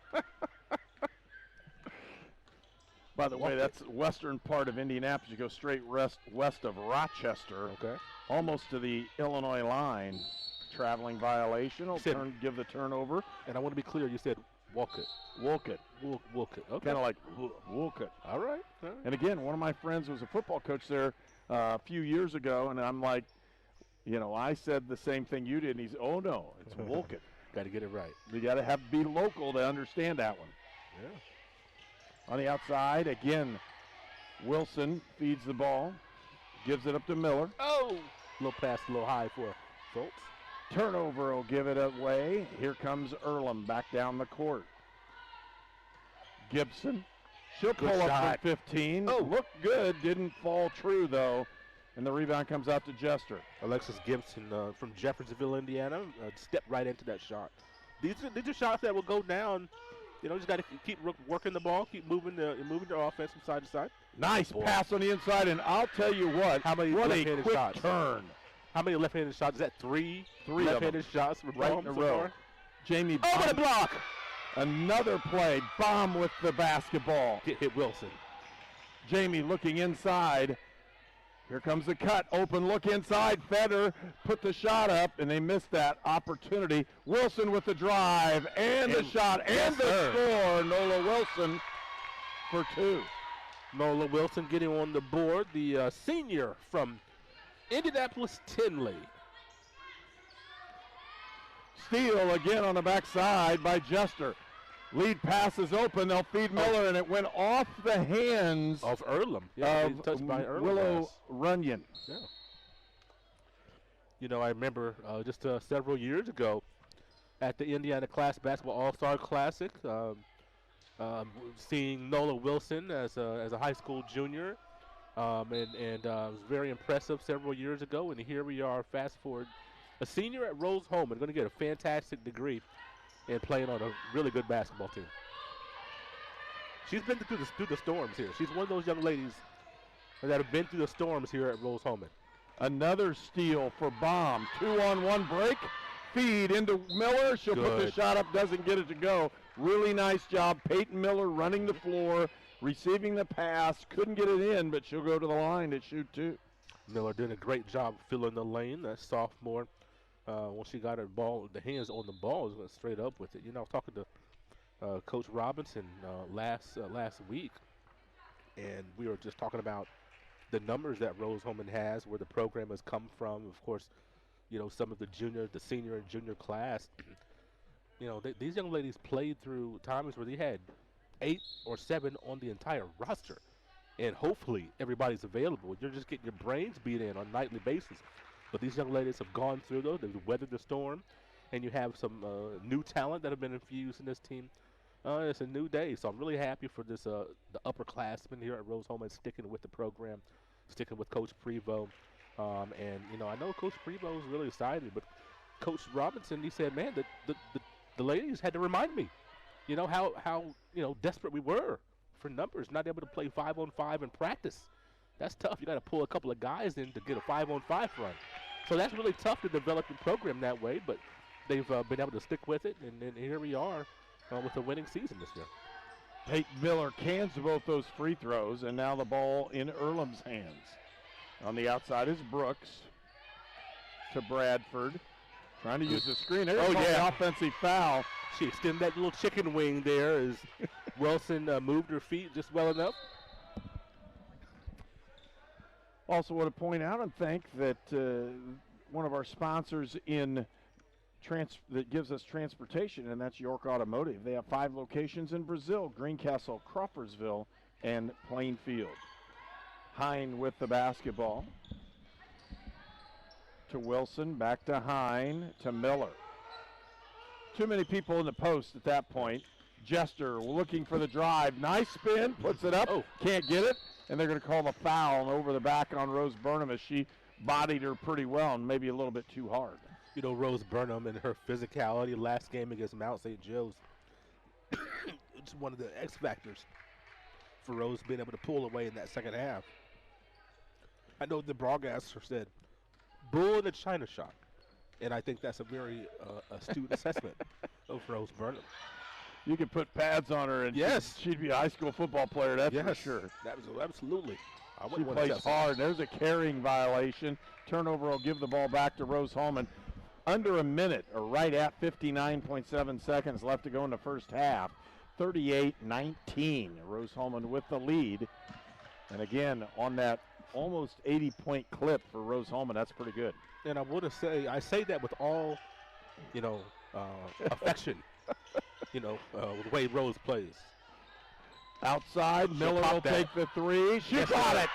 S3: By the way, that's western part of Indianapolis. You go straight west of Rochester.
S4: Okay.
S3: Almost to the Illinois line. Traveling violation. Give the turnover.
S4: And I want to be clear. You said Wolcott.
S3: Wolcott.
S4: Wolcott. Okay.
S3: Kind of like Wolcott.
S4: All right.
S3: And again, one of my friends was a football coach there a few years ago, and I'm like, I said the same thing you did, and he's, oh no, it's Wolcott.
S4: Got to get it right.
S3: You got to be local to understand that one.
S4: Yeah.
S3: On the outside, again, Wilson feeds the ball, gives it up to Miller.
S4: Oh! Little pass, a little high for Fultz.
S3: Turnover will give it away. Here comes Earlham back down the court. Gibson. She'll pull up from 15.
S4: Oh.
S3: Looked good. Didn't fall true, though. And the rebound comes out to Jester.
S4: Alexis Gibson from Jeffersonville, Indiana, stepped right into that shot. These are shots that will go down. Just got to keep working the ball, keep moving the offense from side to side.
S3: Nice pass on the inside, and I'll tell you what.
S4: How many
S3: what
S4: left-handed
S3: a quick
S4: shots?
S3: turn.
S4: How many left-handed shots? Is that three?
S3: Three
S4: left-handed shots for
S3: right in a row. Jamie.
S4: Over the block.
S3: Another play. Bomb with the basketball.
S4: Hit Wilson.
S3: Jamie looking inside. Here comes the cut. Open look inside. Feder put the shot up, and they missed that opportunity. Wilson with the drive and the shot and the score. Nola Wilson for two.
S4: Nola Wilson getting on the board. The senior from Indianapolis Tinley.
S3: steal again on the backside by Jester. Lead pass is open. They'll feed Miller, and it went off the hands
S4: of Earlham. Yeah, touched by Earlham.
S3: Willow Runyon.
S4: Yeah. You know, I remember just several years ago at the Indiana Class Basketball All-Star Classic, seeing Nola Wilson as a high school junior, and it was very impressive several years ago. And here we are, fast forward, a senior at Rose-Hulman, going to get a fantastic degree and playing on a really good basketball team. She's been through the storms here. She's one of those young ladies that have been through the storms here at Rose-Hulman.
S3: Another steal for Baum. 2-on-1 break. Feed into Miller. She'll put the shot up, doesn't get it to go. Really nice job. Peyton Miller running the floor, receiving the pass. Couldn't get it in, but she'll go to the line to shoot two.
S4: Miller did a great job filling the lane. That sophomore, when she got her ball, the hands on the ball, was going straight up with it. You know, I was talking to Coach Robinson last week, and we were just talking about the numbers that Rose-Hulman has, where the program has come from. Of course, you know, some of the senior and junior class. You know, these young ladies played through times where they had 8 or 7 on the entire roster, and hopefully everybody's available. You're just getting your brains beat in on a nightly basis. But these young ladies have gone through those. They've weathered the storm, and you have some new talent that have been infused in this team. It's a new day, so I'm really happy for this the upperclassmen here at Rose-Hulman sticking with the program, sticking with Coach Prevost. And, you know, I know Coach Prevost is really excited, but Coach Robinson, he said, man, the ladies had to remind me, you know, how you know, desperate we were for numbers, not able to play 5-on-5 in practice. That's tough. You got to pull a couple of guys in to get a 5-on-5 run. So that's really tough to develop the program that way, but they've been able to stick with it, and here we are with a winning season this year.
S3: Peyton Miller cans both those free throws, and now the ball in Earlham's hands. On the outside is Brooks to Bradford. Trying to use the screen. There's the offensive foul.
S4: She extended that little chicken wing there as Wilson moved her feet just well enough.
S3: Also want to point out and thank that one of our sponsors that gives us transportation, and that's York Automotive. They have 5 locations in Brazil: Greencastle, Crawfordsville, and Plainfield. Hine with the basketball. To Wilson, back to Hine, to Miller. Too many people in the post at that point. Jester looking for the drive. Nice spin, puts it up, can't get it, and they're going to call the foul over the back on Rose Burnham as she bodied her pretty well and maybe a little bit too hard.
S4: You know, Rose Burnham and her physicality last game against Mount St. Joe's, it's one of the X factors for Rose being able to pull away in that second half. I know the broadcaster said, bull in the China shot. And I think that's a very astute assessment of Rose Burnham.
S3: You could put pads on her and she'd be a high school football player, that's for sure.
S4: Absolutely.
S3: She plays hard. There's a carrying violation. Turnover will give the ball back to Rose-Hulman. Under a minute, or right at 59.7 seconds left to go in the first half. 38-19. Rose-Hulman with the lead. And again, on that almost 80-point clip for Rose-Hulman, that's pretty good.
S4: And I want to say, I say that with all, you know, affection, you know, with the way Rose plays.
S3: Outside, Miller will take the three. She got it.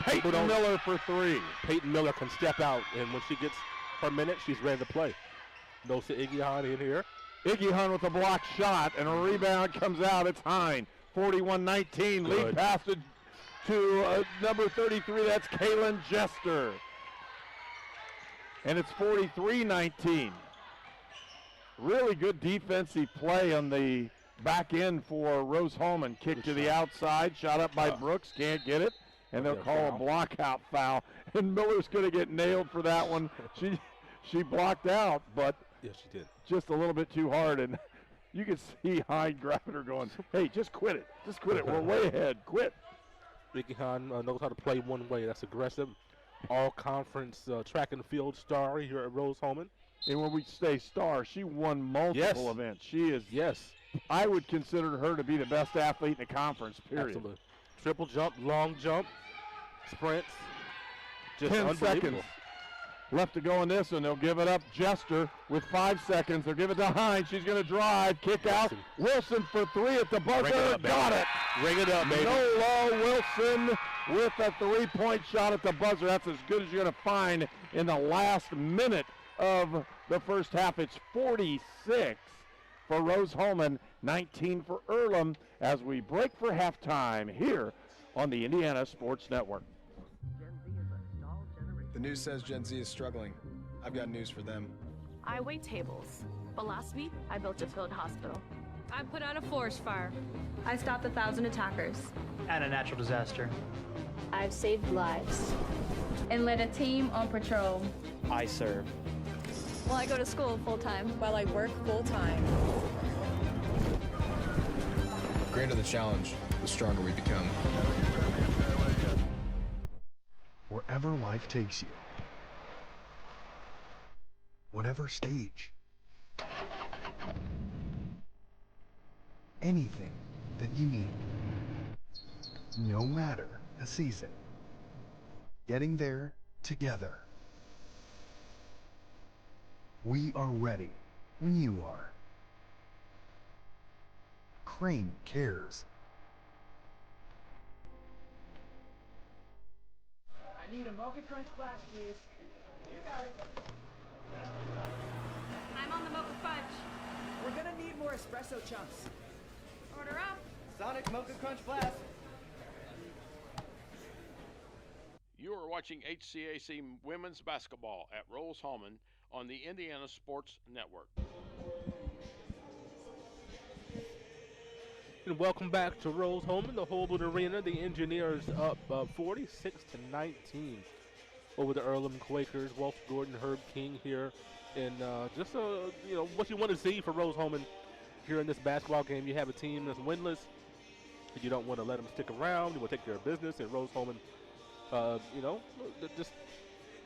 S3: Peyton Miller for 3.
S4: Peyton Miller can step out, and when she gets her minute, she's ready to play. Nosa Iggy in here.
S3: Iggy with a block shot, and a rebound comes out. It's Hine. 41-19. Lead pass to number 33. That's Kaylin Jester. And it's 43-19. Really good defensive play on the back end for Rose-Hulman. Kick to the outside, shot up by Brooks, can't get it, and they'll call a block-out foul. And Miller's going to get nailed for that one. She blocked out, but
S4: yes, she did.
S3: Just a little bit too hard, and you can see Hine grabbing her going, hey, just quit it. Just quit it. We're way ahead. Quit.
S4: Ricky Hahn knows how to play one way. That's aggressive. All-conference track and field star here at Rose-Hulman.
S3: And when we say star, she won multiple events. She is, I would consider her to be the best athlete in the conference, period.
S4: Absolutely. Triple jump, long jump, sprints. Just
S3: 10 seconds. left to go in this, and they'll give it up. Jester with 5 seconds. They'll give it to Hines. She's going to drive, kick out. Wilson for 3 at the buzzer. Got it.
S4: Ring it up, baby.
S3: Nola Wilson with a 3-point shot at the buzzer. That's as good as you're going to find in the last minute of the first half. It's 46 for Rose-Hulman, 19 for Earlham as we break for halftime here on the Indiana Sports Network.
S15: The news says Gen Z is struggling. I've got news for them.
S16: I wait tables, but last week I built a field hospital.
S17: I put out a forest fire. I stopped 1,000 attackers.
S18: And a natural disaster.
S17: I've saved lives. And led a team on patrol.
S18: I serve.
S17: Well, I go to school full-time.
S20: While I work full-time.
S15: The greater the challenge, the stronger we become.
S21: Wherever life takes you, whatever stage, anything that you need, no matter the season, getting there together. We are ready when you are. Crane cares.
S18: I need a Mocha Crunch Flash, please. You got it.
S17: I'm on the Mocha Fudge.
S18: We're gonna need more espresso chunks.
S17: Order up.
S18: Sonic Mocha Crunch Flash.
S22: You are watching HCAC women's basketball at Rose-Hulman on the Indiana Sports Network.
S4: And welcome back to Rose-Hulman, the Hobart Arena. The Engineers up 46-19 over the Earlham Quakers. Walt Gordon, Herb King here, and just what you want to see for Rose-Hulman here in this basketball game. You have a team that's winless. You don't want to let them stick around. You want to take care of business. And Rose-Hulman, just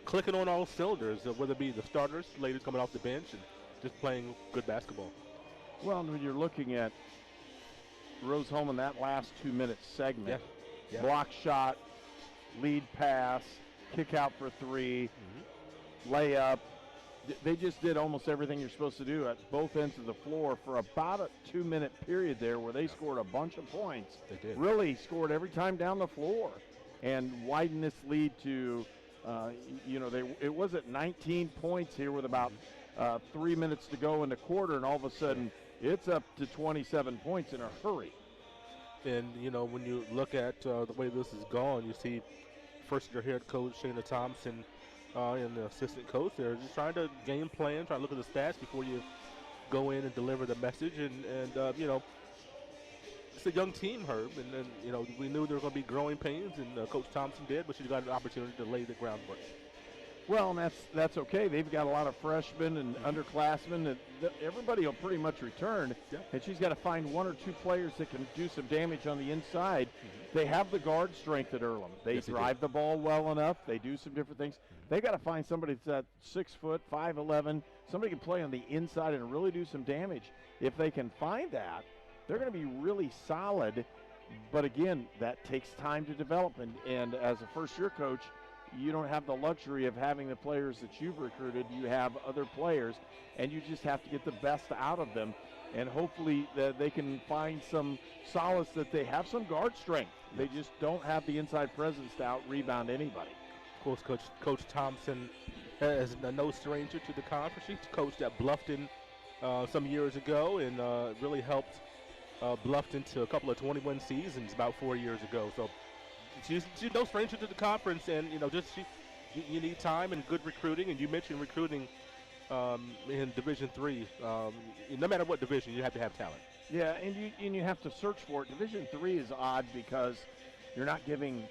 S4: clicking on all cylinders, whether it be the starters, ladies coming off the bench, and just playing good basketball.
S3: Well, when you're looking at Rose-Hulman, that last 2-minute segment, block shot, lead pass, kick out for 3, layup. They just did almost everything you're supposed to do at both ends of the floor for about a 2-minute period there where they scored a bunch of points.
S4: They did.
S3: Really scored every time down the floor and widened this lead to, it was at 19 points here with about 3 minutes to go in the quarter, and all of a sudden it's up to 27 points in a hurry.
S4: And, when you look at the way this has gone, you see first-year head coach Shana Thompson and the assistant coach there just trying to game plan, trying to look at the stats before you go in and deliver the message. And it's a young team, Herb, and we knew there were going to be growing pains, and Coach Thompson did, but she got an opportunity to lay the groundwork.
S3: Well, and that's okay. They've got a lot of freshmen and underclassmen, and everybody will pretty much return.
S4: Yeah.
S3: And she's got to find 1 or 2 players that can do some damage on the inside. They have the guard strength at Earlham. They drive the ball well enough. They do some different things. They've got to find somebody that's 6 foot, 5'11", somebody can play on the inside and really do some damage. If they can find that, they're going to be really solid. But again, that takes time to develop. And as a first-year coach, you don't have the luxury of having the players that you've recruited. You have other players, and you just have to get the best out of them. And hopefully that they can find some solace that they have some guard strength. They just don't have the inside presence to out-rebound anybody.
S4: Of course, Coach Thompson is no stranger to the conference. She coached at Bluffton some years ago and really helped Bluffton to a couple of 21 seasons about 4 years ago. So she's no stranger to the conference, and you need time and good recruiting. And you mentioned recruiting in Division III. No matter what division, you have to have talent.
S3: Yeah, and you have to search for it. Division III is odd because you're not giving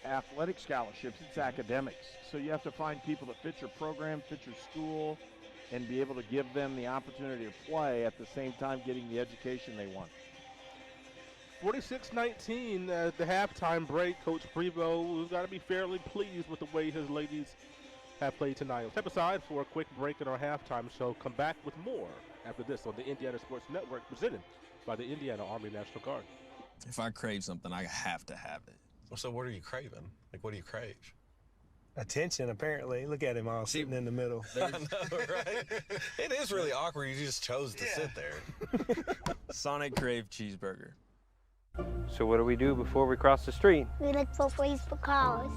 S3: athletic scholarships. It's academics. So you have to find people that fit your program, fit your school, and be able to give them the opportunity to play at the same time getting the education they want.
S4: 46-19 at the halftime break. Coach Prevost has got to be fairly pleased with the way his ladies have played tonight. We'll step aside for a quick break in our halftime show. Come back with more after this on the Indiana Sports Network, presented by the Indiana Army National Guard.
S28: If I crave something, I have to have it.
S29: Well, so what are you craving? Like, what do you crave?
S6: attention, apparently. Look at him all sitting in the middle.
S19: I know, right? It is really awkward. You just chose to sit there.
S20: Sonic Crave Cheeseburger.
S23: So what do we do before we cross the street?
S11: We look both ways for cars.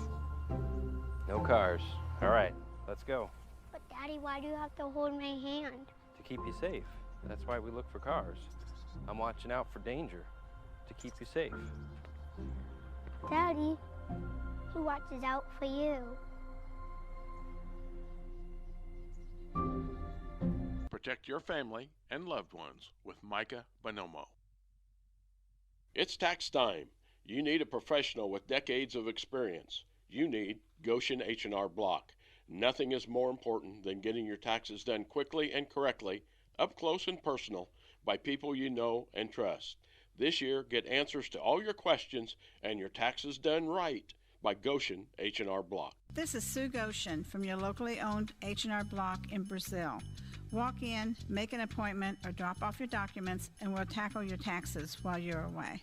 S23: No cars. All right, let's go.
S11: But Daddy, why do you have to hold my hand?
S23: To keep you safe. That's why we look for cars. I'm watching out for danger to keep you safe.
S11: Daddy, who watches out for you?
S22: Protect your family and loved ones with Micah Bonomo. It's tax time. You need a professional with decades of experience. You need Goshen H&R Block. Nothing is more important than getting your taxes done quickly and correctly, up close and personal, by people you know and trust. This year, get answers to all your questions and your taxes done right by Goshen H&R Block.
S24: This is Sue Goshen from your locally owned H&R Block in Brazil. Walk in, make an appointment, or drop off your documents, and we'll tackle your taxes while you're away.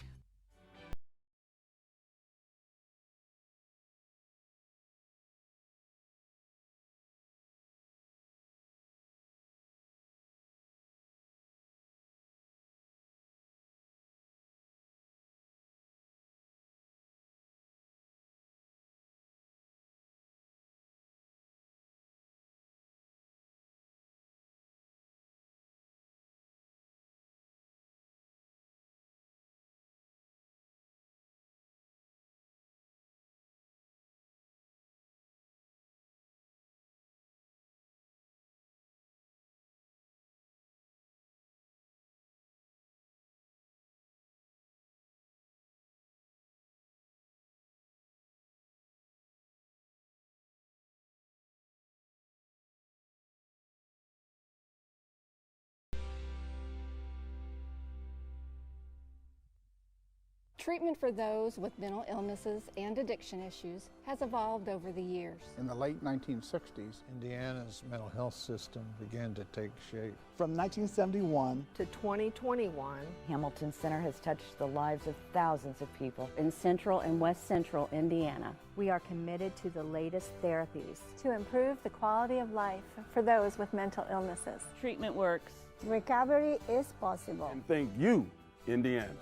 S25: Treatment for those with mental illnesses and addiction issues has evolved over the years.
S26: In the late 1960s,
S28: Indiana's mental health system began to take shape.
S26: From 1971
S29: to 2021, Hamilton Center has touched the lives of thousands of people in central and west central Indiana.
S30: We are committed to the latest therapies
S31: to improve the quality of life for those with mental illnesses.
S29: Treatment works.
S30: Recovery is possible.
S32: And thank you, Indiana.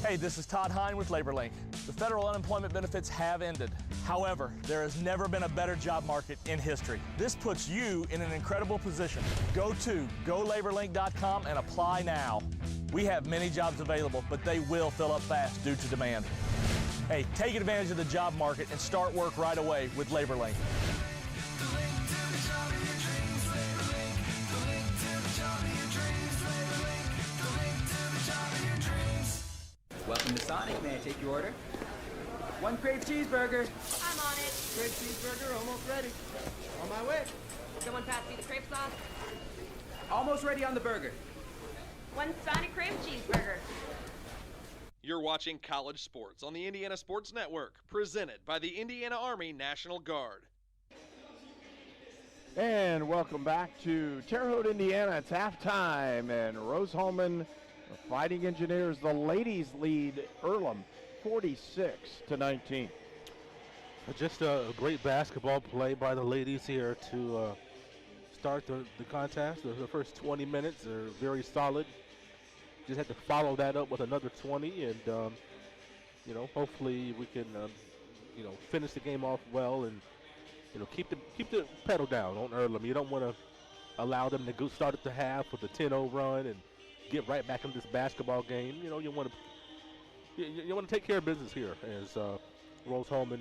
S5: Hey, this is Todd Hine with LaborLink. The federal unemployment benefits have ended. However, there has never been a better job market in history. This puts you in an incredible position. Go to golaborlink.com and apply now. We have many jobs available, but they will fill up fast due to demand. Hey, take advantage of the job market and start work right away with LaborLink.
S27: Welcome to Sonic. May I take your order? One Crave Cheeseburger.
S11: I'm on it.
S27: Crave Cheeseburger, almost ready. On my way.
S11: Someone pass me the crepe sauce.
S27: Almost ready on the burger.
S11: One Sonic Crave Cheeseburger.
S2: You're watching College Sports on the Indiana Sports Network, presented by the Indiana Army National Guard.
S3: And welcome back to Terre Haute, Indiana. It's halftime, and Rose-Hulman Fighting Engineers, the ladies lead Earlham 46-19.
S4: Just a great basketball play by the ladies here to start the contest. The first 20 minutes are very solid. Just had to follow that up with another 20, and hopefully we can finish the game off well and keep the pedal down on Earlham. You don't want to allow them to start at the half with a 10-0 run and get right back into this basketball game. You want to take care of business here as Rose-Hulman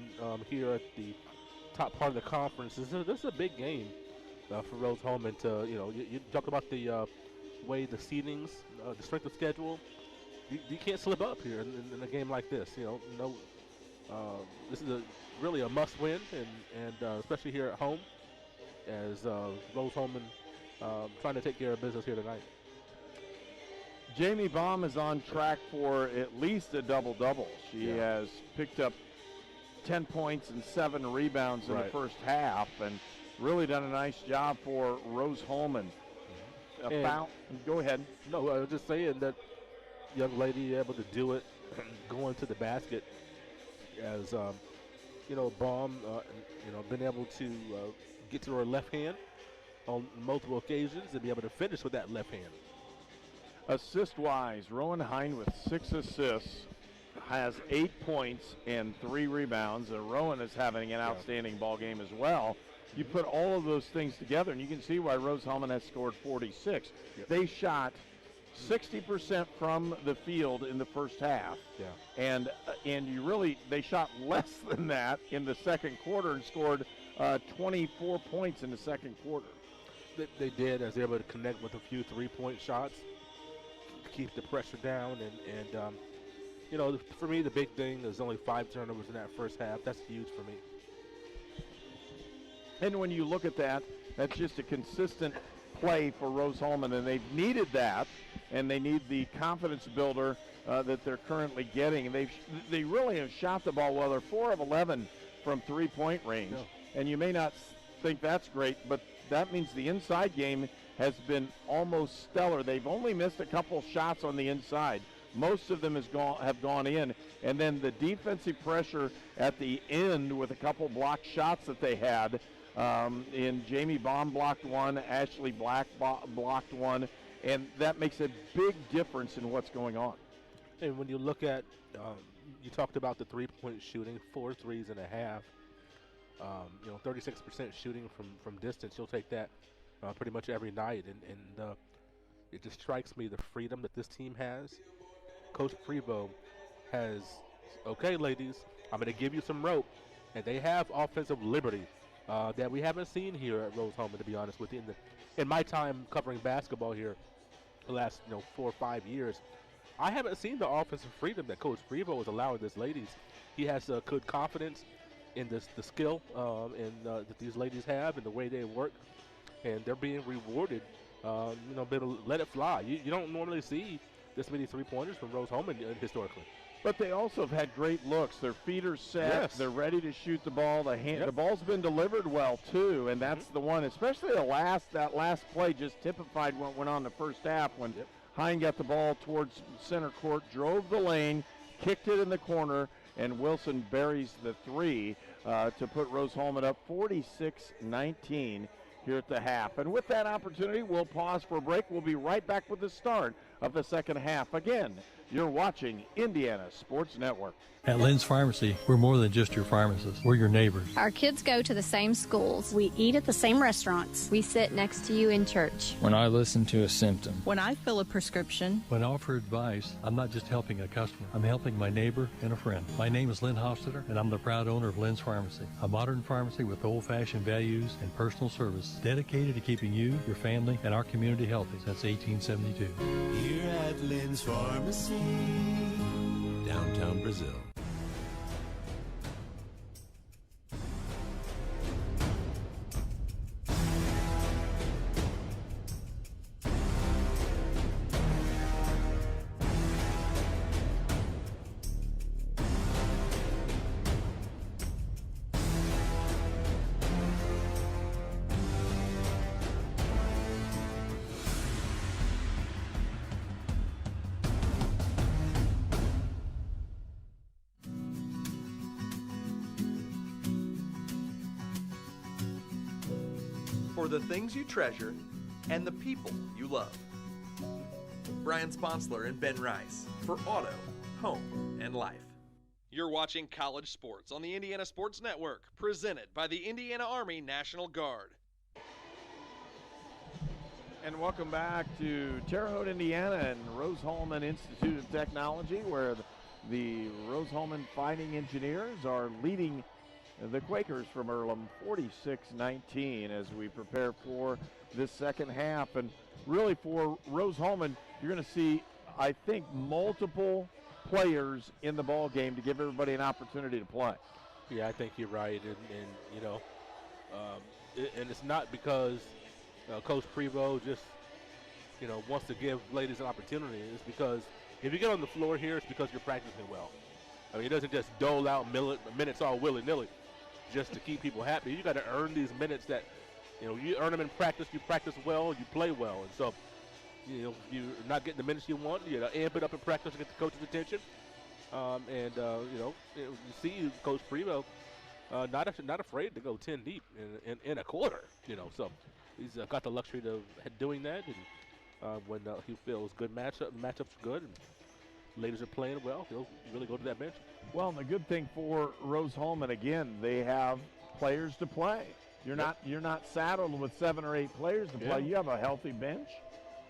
S4: here at the top part of the conference. This is a big game for Rose-Hulman to you talk about the way the seedings, the strength of schedule. You can't slip up here in a game like this. This is really a must-win, and especially here at home as Rose-Hulman trying to take care of business here tonight.
S3: Jamie Baum is on track for at least a double-double. She has picked up 10 points and 7 rebounds in the first half and really done a nice job for Rose-Hulman. Go ahead.
S4: No, I was just saying that young lady able to do it, going to the basket as Baum, been able to get to her left hand on multiple occasions and be able to finish with that left hand.
S3: Assist-wise, Rowan Hine with 6 assists, has 8 points and 3 rebounds. Rowan is having an outstanding ball game as well. You put all of those things together, and you can see why Rose-Hulman has scored 46.
S4: Yep.
S3: They shot 60% from the field in the first half.
S4: Yeah.
S3: And they shot less than that in the second quarter and scored 24 points in the second quarter.
S4: They did, as they were able to connect with a few 3-point shots, keep the pressure down, and for me, the big thing is only 5 turnovers in that first half. That's huge for me.
S3: And when you look at that, that's just a consistent play for Rose-Hulman, and they've needed that, and they need the confidence builder that they're currently getting. They really have shot the ball well. They're 4 of 11 from 3-point range, and you may not think that's great, but that means the inside game has been almost stellar. They've only missed a couple shots on the inside. Most of them have gone in, and then the defensive pressure at the end with a couple blocked shots that they had. Jamie Baum blocked one, Ashley Black blocked one, and that makes a big difference in what's going on.
S4: And when you look at, you talked about the 3-point shooting, 4 threes and a half. 36% shooting from distance. You'll take that pretty much every night, and it just strikes me the freedom that this team has. Coach Prevost has, okay, ladies, I'm going to give you some rope, and they have offensive liberty that we haven't seen here at Rose-Hulman, to be honest with you. In my time covering basketball here, the last 4 or 5 years, I haven't seen the offensive freedom that Coach Prevost is allowing these ladies. He has good confidence in the skill that these ladies have and the way they work, and they're being rewarded. Let it fly. You don't normally see this many 3-pointers from Rose-Hulman historically. But they also have had great looks. Their feet are set.
S3: Yes. They're ready to shoot the ball. The ball's been delivered well, too, and that's the one, especially that last play just typified what went on the first half when Hine got the ball towards center court, drove the lane, kicked it in the corner, and Wilson buries the 3 to put Rose-Hulman up 46-19 here at the half. And with that opportunity, we'll pause for a break. We'll be right back with the start of the second half. Again, you're watching Indiana Sports Network.
S1: At Lynn's Pharmacy, we're more than just your pharmacist. We're your neighbors.
S7: Our kids go to the same schools. We eat at the same restaurants.
S8: We sit next to you in church.
S20: When I listen to a symptom.
S7: When I fill a prescription.
S1: When I offer advice, I'm not just helping a customer. I'm helping my neighbor and a friend. My name is Lynn Hofstetter, and I'm the proud owner of Lynn's Pharmacy, a modern pharmacy with old-fashioned values and personal service dedicated to keeping you, your family, and our community healthy since 1872.
S9: Here at Lynn's Pharmacy, downtown Brazil.
S2: For the things you treasure and the people you love. Brian Sponsler and Ben Rice for Auto, Home, and Life. You're watching College Sports on the Indiana Sports Network, presented by the Indiana Army National Guard.
S3: And welcome back to Terre Haute, Indiana and Rose-Hulman Institute of Technology, where the Rose-Hulman Fighting Engineers are leading the Quakers from Earlham 46-19 as we prepare for this second half. And really for Rose-Hulman, you're going to see, I think, multiple players in the ball game to give everybody an opportunity to play.
S4: Yeah, I think you're right. And it's not because Coach Prevost just, wants to give ladies an opportunity. It's because if you get on the floor here, it's because you're practicing well. I mean, he doesn't just dole out minutes all willy-nilly just to keep people happy. You got to earn these minutes that, you earn them in practice. You practice well, you play well. And so, you're not getting the minutes you want. You amp it up in practice to get the coach's attention. You see Coach Prevost Not afraid to go 10 deep in a quarter, So he's got the luxury of doing that, and when he feels good matchups are good, and ladies are playing well, he'll really go to that bench.
S3: Well, and the good thing for Rose-Hulman, again, they have players to play. You're not saddled with 7 or 8 players to play. You have a healthy bench.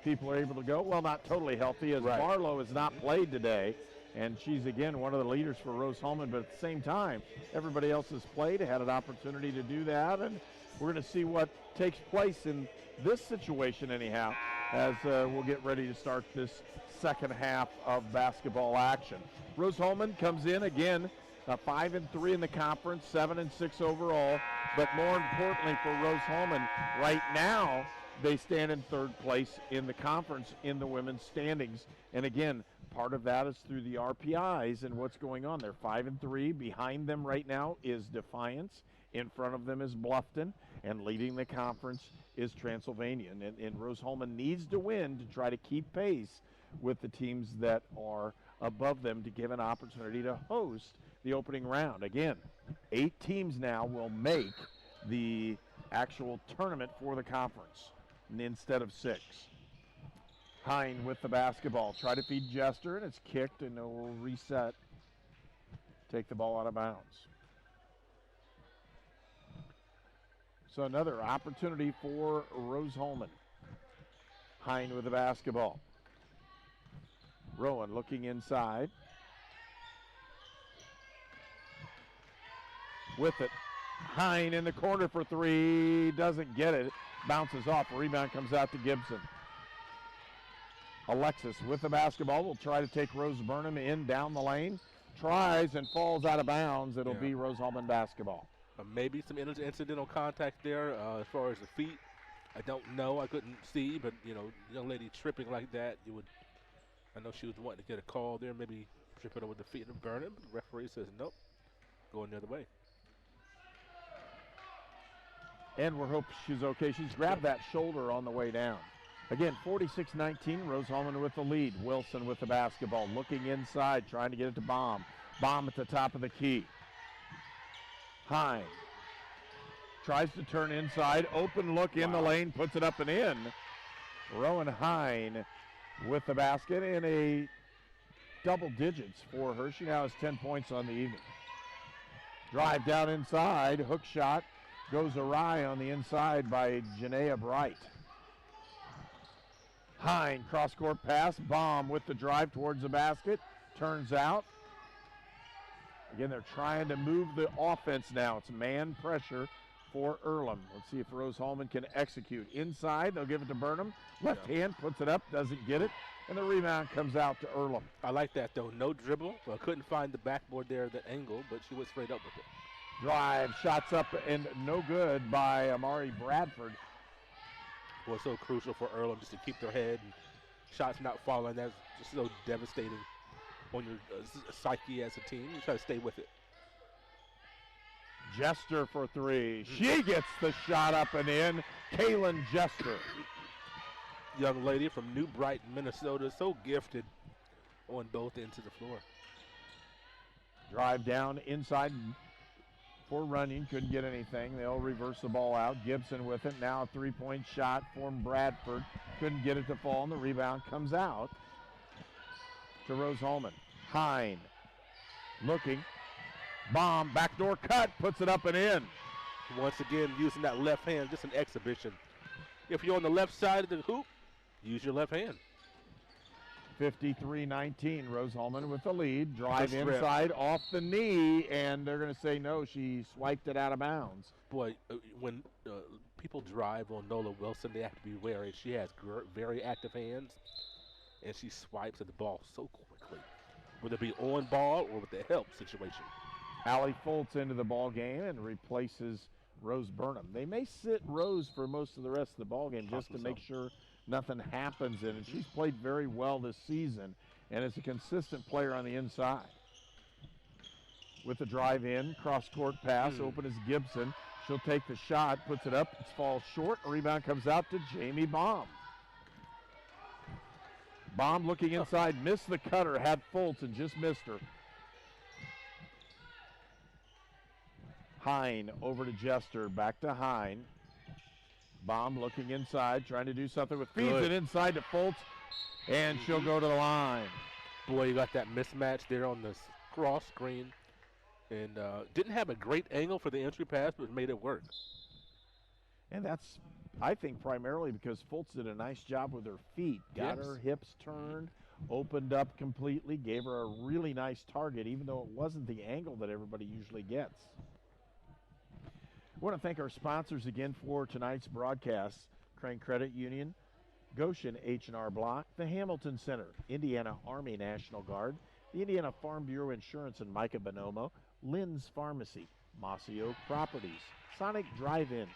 S3: People are able to go. Well, not totally healthy, as Barlow has not played today. And she's, again, one of the leaders for Rose-Hulman. But at the same time, everybody else has played, had an opportunity to do that. And we're going to see what takes place in this situation anyhow as we'll get ready to start this second half of basketball action. Rose-Hulman comes in, again, 5-3 in the conference, 7-6 overall. But more importantly for Rose-Hulman, right now, they stand in 3rd place in the conference in the women's standings. And again, part of that is through the RPIs and what's going on. They're 5-3. Behind them right now is Defiance. In front of them is Bluffton. And leading the conference is Transylvania. And Rose-Hulman needs to win to try to keep pace with the teams that are above them to give an opportunity to host the opening round. Again, 8 teams now will make the actual tournament for the conference instead of 6. Hine with the basketball. Try to feed Jester, and it's kicked, and it will reset. Take the ball out of bounds. So another opportunity for Rose-Hulman. Hine with the basketball. Rowan looking inside. With it. Hine in the corner for 3. Doesn't get it. Bounces off. Rebound comes out to Gibson. Alexis with the basketball will try to take Rose Burnham in down the lane. Tries and falls out of bounds. It'll be Rose-Hulman basketball.
S4: Maybe some incidental contact there as far as the feet. I don't know. I couldn't see, but, young lady tripping like that, I know she was wanting to get a call there, maybe tripping over the feet of Burnham. The referee says nope, going the other way.
S3: And we're hoping she's okay. She's grabbed that shoulder on the way down. Again, 46-19, Rose-Hulman with the lead. Wilson with the basketball, looking inside, trying to get it to Baum. Baum at the top of the key. Hine tries to turn inside, open look in the lane, puts it up and in. Rowan Hine with the basket in a double digits for her. She now has 10 points on the evening. Drive down inside, hook shot. Goes awry on the inside by Janaea Bright. Hine, cross-court pass. Baum with the drive towards the basket. Turns out. Again, they're trying to move the offense now. It's man pressure for Earlham. Let's see if Rose-Hulman can execute. Inside, they'll give it to Burnham. Left hand, puts it up, doesn't get it. And the rebound comes out to Earlham.
S4: I like that, though. No dribble. Well, couldn't find the backboard there, that angle, but she went straight up with it.
S3: Drive, shots up, and no good by Amari Bradford.
S4: Was so crucial for Earlham just to keep their head and shots not falling. That's just so devastating on your psyche as a team. You try to stay with it.
S3: Jester for 3. She gets the shot up and in. Kaylin Jester.
S4: Young lady from New Brighton, Minnesota, so gifted on both ends of the floor.
S3: Drive down inside for Runyon, couldn't get anything. They'll reverse the ball out. Gibson with it. Now a 3-point shot from Bradford. Couldn't get it to fall, and the rebound comes out to Rose-Hulman. Hine looking. Baum, backdoor cut, puts it up and in.
S4: Once again, using that left hand, just an exhibition. If you're on the left side of the hoop, use your left hand.
S3: 53-19, Rose-Hulman with the lead. Drive inside off the knee, and they're going to say no, she swiped it out of bounds.
S4: Boy, when people drive on Nola Wilson, they have to be wary. She has very active hands, and she swipes at the ball so quickly, whether it be on ball or with the help situation.
S3: Allie Foltz into the ball game and replaces Rose Burnham. They may sit Rose for most of the rest of the ball game just to make sure nothing happens in it. She's played very well this season and is a consistent player on the inside. With the drive in, cross-court pass, open is Gibson. She'll take the shot, puts it up, it falls short. A rebound comes out to Jamie Baum. Baum looking inside, missed the cutter, had Foltz and just missed her. Hine over to Jester, back to Hine. Baum looking inside, trying to do something with feeds it inside to Fultz, and she'll go to the line.
S4: Boy, you got that mismatch there on the cross screen, and didn't have a great angle for the entry pass, but made it work.
S3: And that's, I think, primarily because Fultz did a nice job with her feet. Got her hips turned, opened up completely, gave her a really nice target, even though it wasn't the angle that everybody usually gets. I want to thank our sponsors again for tonight's broadcast. Crane Credit Union, Goshen H&R Block, the Hamilton Center, Indiana Army National Guard, the Indiana Farm Bureau Insurance and Micah Bonomo, Lynn's Pharmacy, Mossy Oak Properties, Sonic Drive-In,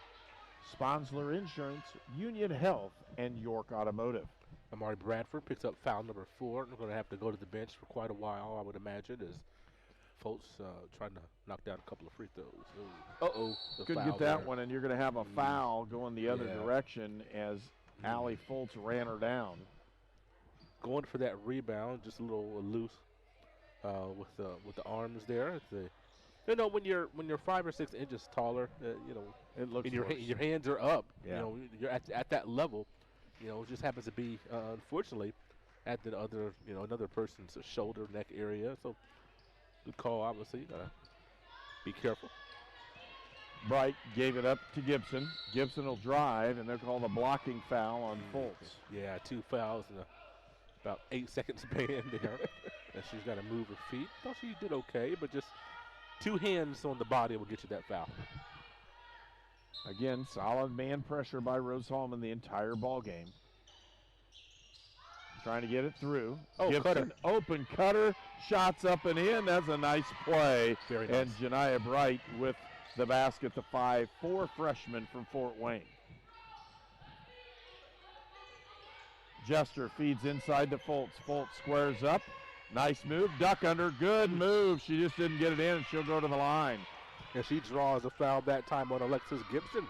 S3: Sponsler Insurance, Union Health, and York Automotive.
S4: Amari Bradford picks up foul number 4. We're going to have to go to the bench for quite a while, I would imagine, as Fultz trying to knock down a couple of free throws. Uh-oh.
S3: Couldn't get that one, and you're going to have a foul going the other direction as Allie Fultz ran her down.
S4: Going for that rebound, just a little loose with the arms there. You know, when you're 5 or 6 inches taller, you know,
S3: it looks
S4: and your hands are up. You know, you're at that level. You know, it just happens to be unfortunately at the other, you know, another person's shoulder, neck area. So good call, obviously. You gotta be careful.
S3: Bright gave it up to Gibson. Gibson will drive, and they'll call the blocking foul on Fultz.
S4: Yeah, 2 fouls in about 8 seconds span there. And she's got to move her feet. Thought she did okay, but just 2 hands on the body will get you that foul.
S3: Again, solid man pressure by Rose-Hulman the entire ball game. Trying to get it through.
S4: Oh,
S3: Gibson,
S4: Cutter.
S3: Open cutter, shots up and in. That's a nice play.
S4: Very nice.
S3: And Janiah Bright with the basket, the 5'4" freshman from Fort Wayne. Jester feeds inside to Fultz. Fultz squares up. Nice move. Duck under. Good move. She just didn't get it in, and she'll go to the line.
S4: And she draws a foul that time on Alexis Gibson.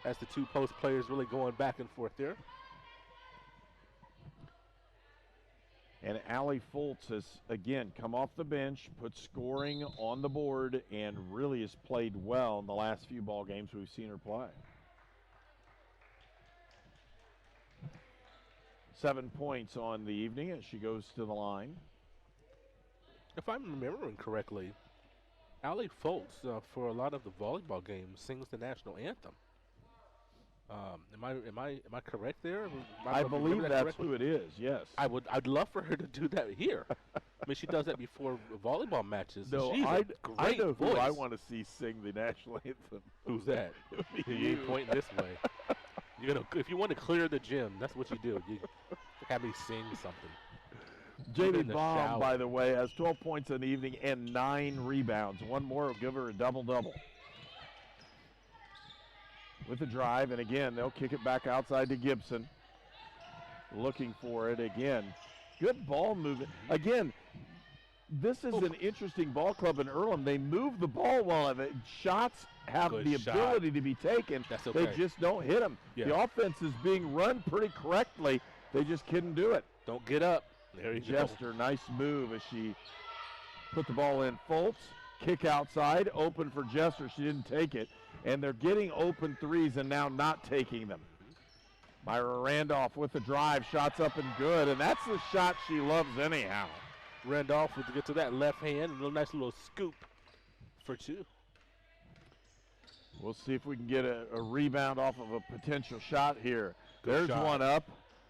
S4: As the 2 post players really going back and forth there.
S3: And Allie Fultz has, again, come off the bench, put scoring on the board, and really has played well in the last few ball games we've seen her play. 7 points on the evening as she goes to the line.
S4: If I'm remembering correctly, Allie Fultz, for a lot of the volleyball games, sings the national anthem. Am I correct there?
S3: I believe that's who it is. Yes.
S4: I'd love for her to do that here. I mean, she does that before volleyball matches.
S3: No,
S4: She's
S3: I
S4: a great
S3: know
S4: voice.
S3: who I want to see sing the national anthem.
S4: Who's that? You ain't pointing this way. If you want to clear the gym, that's what you do. You have me sing something.
S3: Jamie Baum, by the way, has 12 points in the evening and 9 rebounds. One more will give her a double-double. With the drive, and again, they'll kick it back outside to Gibson. Looking for it again. Good ball movement. Again, this is an interesting ball club in Earlham. They move the ball well, and shots have the ability to be taken.
S4: That's okay.
S3: They just don't hit them.
S4: Yeah.
S3: The offense is being run pretty correctly. They just couldn't do it.
S4: Don't get up. There you
S3: Jester, nice move as she put the ball in. Fultz, kick outside, open for Jester. She didn't take it. And they're getting open threes and now not taking them. Myra Randolph with the drive, shots up and good, and that's the shot she loves anyhow.
S4: Randolph with to get to that left hand, a nice little scoop for 2.
S3: We'll see if we can get a rebound off of a potential shot here.
S4: Good
S3: There's
S4: shot.
S3: one up.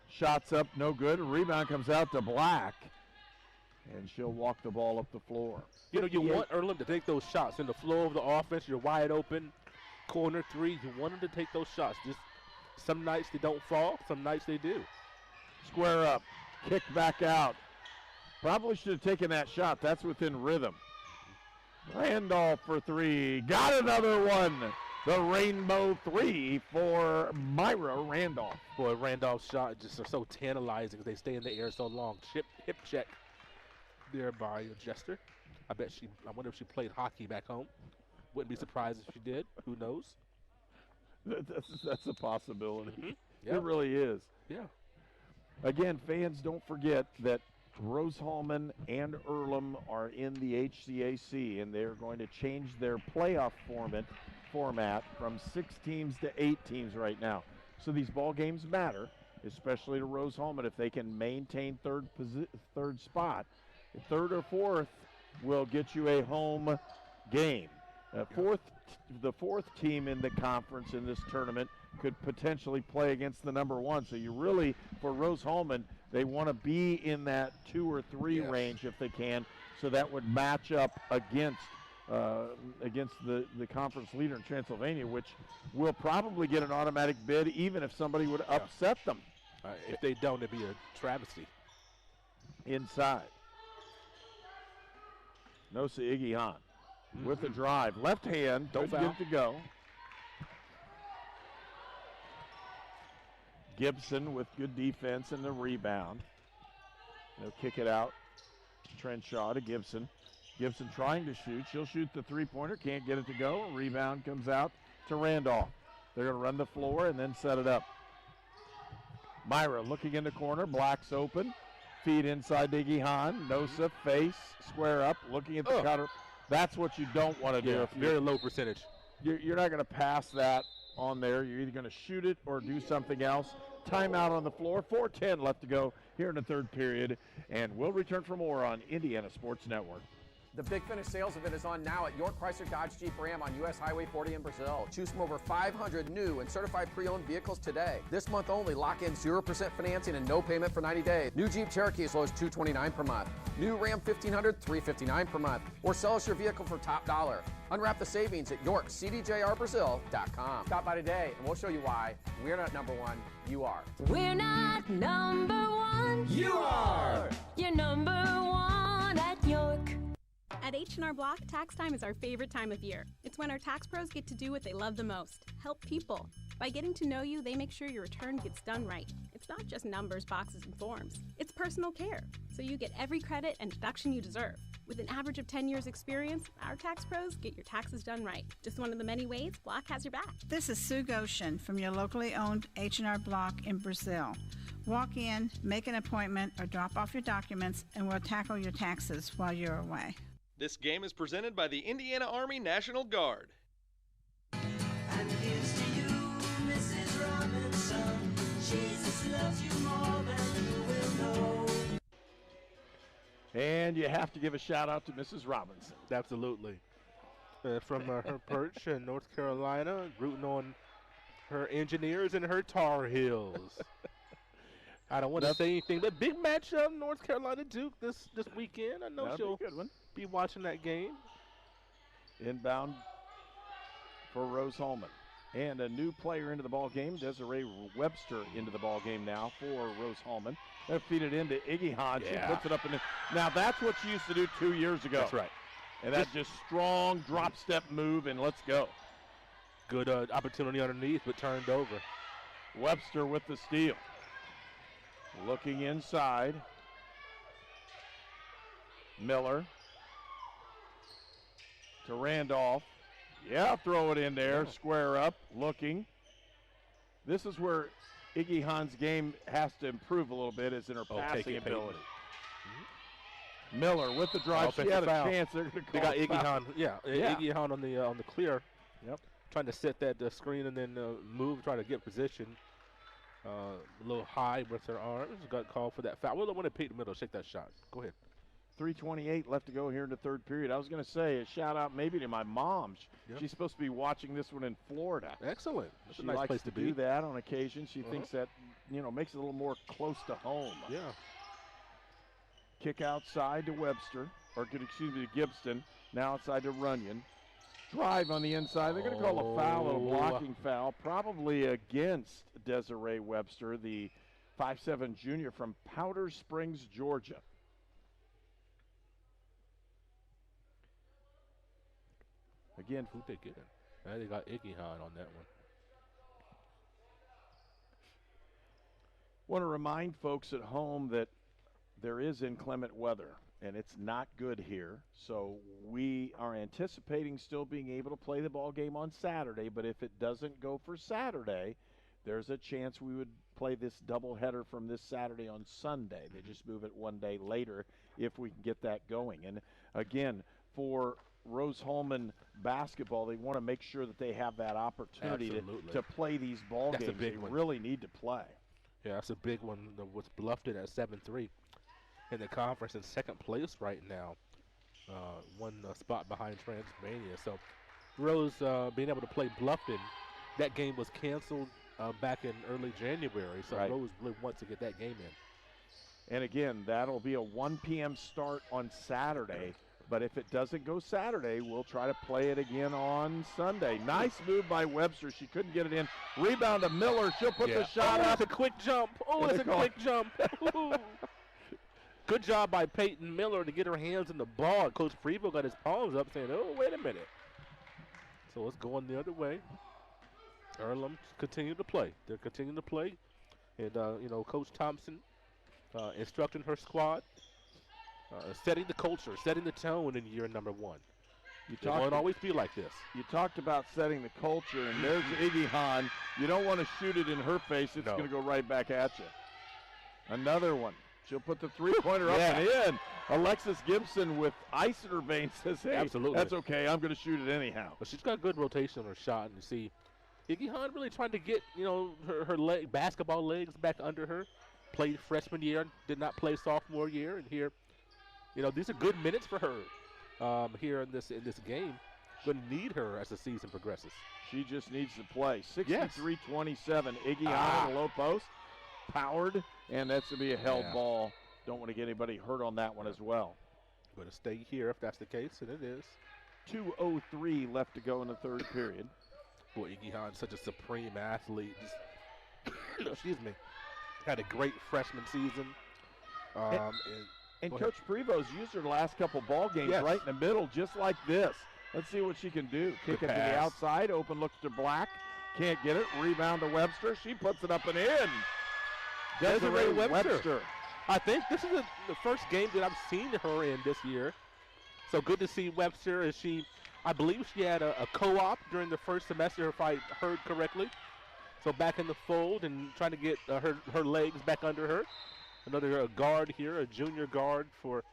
S3: Shots up, no good. Rebound comes out to Black, and she'll walk the ball up the floor.
S4: You know, you want Earlham to take those shots. In the flow of the offense, you're wide open. Corner 3, you want them to take those shots. Just some nights they don't fall, some nights they do.
S3: Square up, kick back out. Probably should have taken that shot. That's within rhythm. Randolph for 3. Got another one. The rainbow 3 for Myra Randolph.
S4: Boy, Randolph's shot just are so tantalizing. They stay in the air so long. Hip check there by Jester. I wonder if she played hockey back home. Wouldn't be surprised if she did. Who knows?
S3: That's a possibility.
S4: Mm-hmm. Yeah.
S3: It really is.
S4: Yeah.
S3: Again, fans, don't forget that Rose-Hulman and Earlham are in the HCAC, and they're going to change their playoff format from 6 teams to 8 teams right now. So these ball games matter, especially to Rose-Hulman if they can maintain third spot. Third or fourth will get you a home game. The fourth team in the conference in this tournament could potentially play against the number 1. So you really, for Rose-Hulman, they want to be in that 2 or 3 range if they can. So that would match up against the conference leader in Transylvania, which will probably get an automatic bid even if somebody would upset them.
S4: If they don't, it'd be a travesty.
S3: Inside. Nosa Igihan with the drive. Left hand, don't get to go. Gibson with good defense and the rebound. They'll kick it out. Trenshaw to Gibson. Gibson trying to shoot. She'll shoot the three-pointer. Can't get it to go. Rebound comes out to Randolph. They're going to run the floor and then set it up. Myra looking in the corner. Black's open. Feed inside to Igihan. Nosa face. Square up. Looking at the cutter. That's what you don't want to do.
S4: Yeah, very low percentage.
S3: You're not going to pass that on there. You're either going to shoot it or do something else. Timeout on the floor. 4:10 left to go here in the third period. And we'll return for more on Indiana Sports Network.
S6: The Big Finish sales event is on now at York Chrysler Dodge Jeep Ram on US Highway 40 in Brazil. Choose from over 500 new and certified pre-owned vehicles today. This month only, lock in 0% financing and no payment for 90 days. New Jeep Cherokee as low as $229 per month. New Ram 1500, $359 per month. Or sell us your vehicle for top dollar. Unwrap the savings at YorkCDJRBrazil.com. Stop by today and we'll show you why we're not number 1, you are.
S10: We're not number 1.
S6: You are.
S10: You're number 1 at York.
S12: At H&R Block, tax time is our favorite time of year. It's when our tax pros get to do what they love the most, help people. By getting to know you, they make sure your return gets done right. It's not just numbers, boxes, and forms. It's personal care, so you get every credit and deduction you deserve. With an average of 10 years experience, our tax pros get your taxes done right. Just one of the many ways Block has your back.
S24: This is Sue Goshen from your locally owned H&R Block in Brazil. Walk in, make an appointment, or drop off your documents, and we'll tackle your taxes while you're away.
S2: This game is presented by the Indiana Army National Guard.
S9: And here's to you, Mrs. Robinson. Jesus loves you more than you will know.
S3: And you have to give a shout out to Mrs. Robinson.
S4: Absolutely. From her perch in North Carolina, rooting on her Engineers and her Tar Heels. I don't want to say anything, but big matchup, North Carolina Duke this weekend. I know she'll be watching that game.
S3: Inbound for Rose-Hulman. And a new player into the ball game, Desiree Webster into the ball game now for Rose-Hulman. They'll feed it into Igihan. She puts it up in the. Now that's what she used to do 2 years ago.
S4: That's right.
S3: And that's just strong drop step move and let's go.
S4: Good opportunity underneath, but turned over.
S3: Webster with the steal. Looking inside. Miller to Randolph. Yeah, throw it in there. Square up. Looking. This is where Igihan's game has to improve a little bit, is in her passing ability. Miller with the drive. She had a chance. They're going to call
S4: They got Igihan. Igihan on the clear.
S3: Yep.
S4: Trying to set that screen and then move, try to get position. A little high with her arms. Got called for that foul. Well, I want to peek the middle, shake that shot. Go ahead.
S3: 3:28 left to go here in the third period. I was going to say a shout out maybe to my mom. She's supposed to be watching this one in Florida.
S4: Excellent. That's
S3: She
S4: a nice
S3: likes
S4: place
S3: to
S4: to be.
S3: do that on occasion. She thinks that, makes it a little more close to home.
S4: Yeah.
S3: Kick outside to Webster, or excuse me, to Gibson. Now outside to Runyon. Drive on the inside. They're going to call a foul, a blocking foul, probably against Desiree Webster, the 5'7" junior from Powder Springs, Georgia. Again,
S4: who they getting? They got Igihan on that one.
S3: Want to remind folks at home that there is inclement weather, and it's not good here. So we are anticipating still being able to play the ball game on Saturday, but if it doesn't go for Saturday, there's a chance we would play this doubleheader from this Saturday on Sunday. They just move it one day later if we can get that going. And again, for Rose-Hulman basketball, they want to make sure that they have that opportunity to play these ball
S4: That's
S3: games.
S4: a big
S3: They
S4: one.
S3: really need to play.
S4: Yeah, that's a big one. What's Bluffton at 7-3 in the conference in second place right now. One spot behind Transylvania. So Rose being able to play Bluffton, that game was canceled back in early January. So
S3: Right.
S4: Rose really wants to get that game in.
S3: And again, that'll be a 1 p.m. start on Saturday. But if it doesn't go Saturday, we'll try to play it again on Sunday. Nice move by Webster. She couldn't get it in. Rebound to Miller. She'll put the shot up.
S4: It's a quick jump. Oh, it's a quick jump. Ooh. Good job by Peyton Miller to get her hands in the ball. Coach Prevo got his palms up saying, oh, wait a minute. So it's going the other way. Earlham continue to play. They're continuing to play. And, Coach Thompson instructing her squad. Setting the culture, setting the tone in year number 1. It won't always be like this.
S3: You talked about setting the culture, and there's Iggy Hahn. You don't want to shoot it in her face. It's going to go right back at you. Another one. She'll put the three-pointer up and in. Alexis Gibson with ice in her veins says, hey,
S4: Absolutely.
S3: That's okay. I'm going to shoot it anyhow.
S4: But she's got good rotation on her shot. And you see Iggy Hahn really trying to get, her basketball legs back under her. Played freshman year, did not play sophomore year. And here, these are good minutes for her here in this game. Going to need her as the season progresses.
S3: She just needs to play. 63-27. Iggy Hahn in the low post. Powered, and that's to be a held ball. Don't want to get anybody hurt on that one as well.
S4: Going to stay here if that's the case, and it is.
S3: 2:03 left to go in the third period.
S4: Boy, Iggy Hahn, such a supreme athlete. Just, excuse me. Had a great freshman season.
S3: And Coach Prevo's used her the last couple ball games right in the middle, just like this. Let's see what she can do. Kick it to the outside. Open looks to Black. Can't get it. Rebound to Webster. She puts it up and in. Desiree Webster.
S4: I think this is the first game that I've seen her in this year. So good to see Webster as I believe she had a co-op during the first semester, if I heard correctly. So back in the fold and trying to get her legs back under her. Another guard here, a junior guard for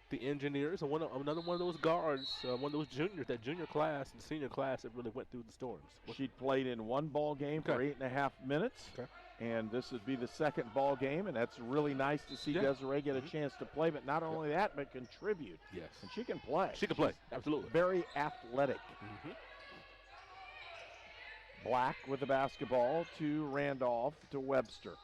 S4: the Engineers. And another one of those guards, one of those juniors, that junior class and senior class that really went through the storms.
S3: She played in one ball game for 8.5 minutes.
S4: Okay.
S3: And this would be the second ball game, and that's really nice to see Desiree get a chance to play. But not only that, but contribute.
S4: Yes.
S3: And she can play.
S4: She can play, absolutely.
S3: Very athletic. Black with the basketball to Randolph to Webster.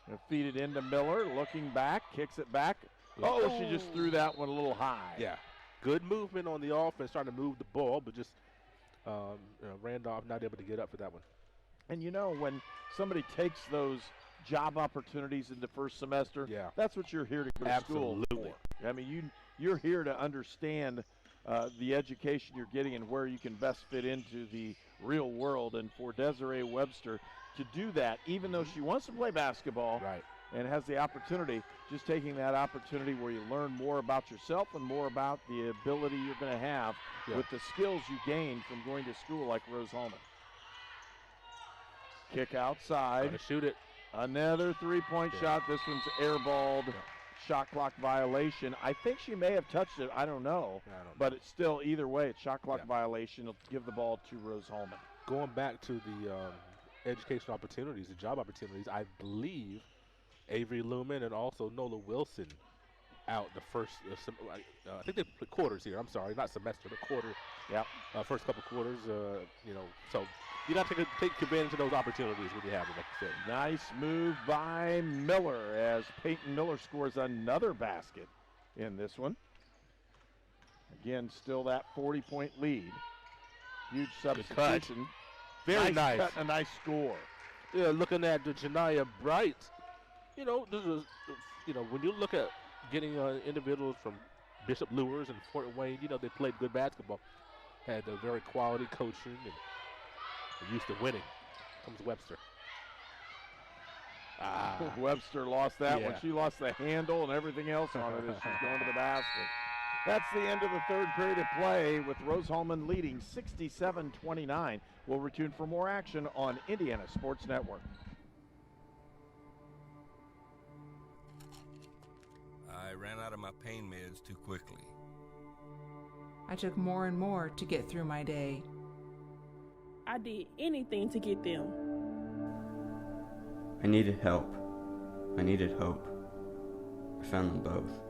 S3: And feed it into Miller, looking back, kicks it back. Oh, she just threw that one a little high.
S4: Yeah. Good movement on the offense, trying to move the ball, but just Randolph not able to get up for that one.
S3: And when somebody takes those job opportunities in the first semester, that's what you're here to go to school for. I mean, you're here to understand the education you're getting and where you can best fit into the real world. And for Desiree Webster to do that, even though she wants to play basketball and has the opportunity, just taking that opportunity where you learn more about yourself and more about the ability you're going to have with the skills you gain from going to school like Rose-Hulman. Kick outside.
S4: Gotta shoot it.
S3: Another three-point shot. This one's airballed. Shot clock violation. I think she may have touched it. I don't know. But it's still, either way, it's shot clock violation. It'll give the ball to Rose-Hulman.
S4: Going back to the educational opportunities, the job opportunities, I believe Avery Lumen and also Nola Wilson out the first, I think they put quarters here. I'm sorry, not semester, but quarter.
S3: Yep.
S4: First couple quarters, so you got to take advantage of those opportunities when you have them, like you said.
S3: Nice move by Miller as Peyton Miller scores another basket in this one. Again, still that 40-point lead. Huge substitution.
S4: Very nice.
S3: Cut, a nice score.
S4: Yeah, looking at Janiyah Bright, this is, when you look at getting individuals from Bishop Lures and Fort Wayne, they played good basketball. Had a very quality coaching and used to winning. Comes Webster.
S3: Webster lost that one. She lost the handle and everything else on it as she's going to the basket. That's the end of the third period of play with Rose-Hulman leading 67-29. We'll return for more action on Indiana Sports Network.
S13: ran out of my pain meds too quickly.
S14: I took more and more to get through my day.
S15: I did anything to get them.
S16: I needed help. I needed hope. I found them both.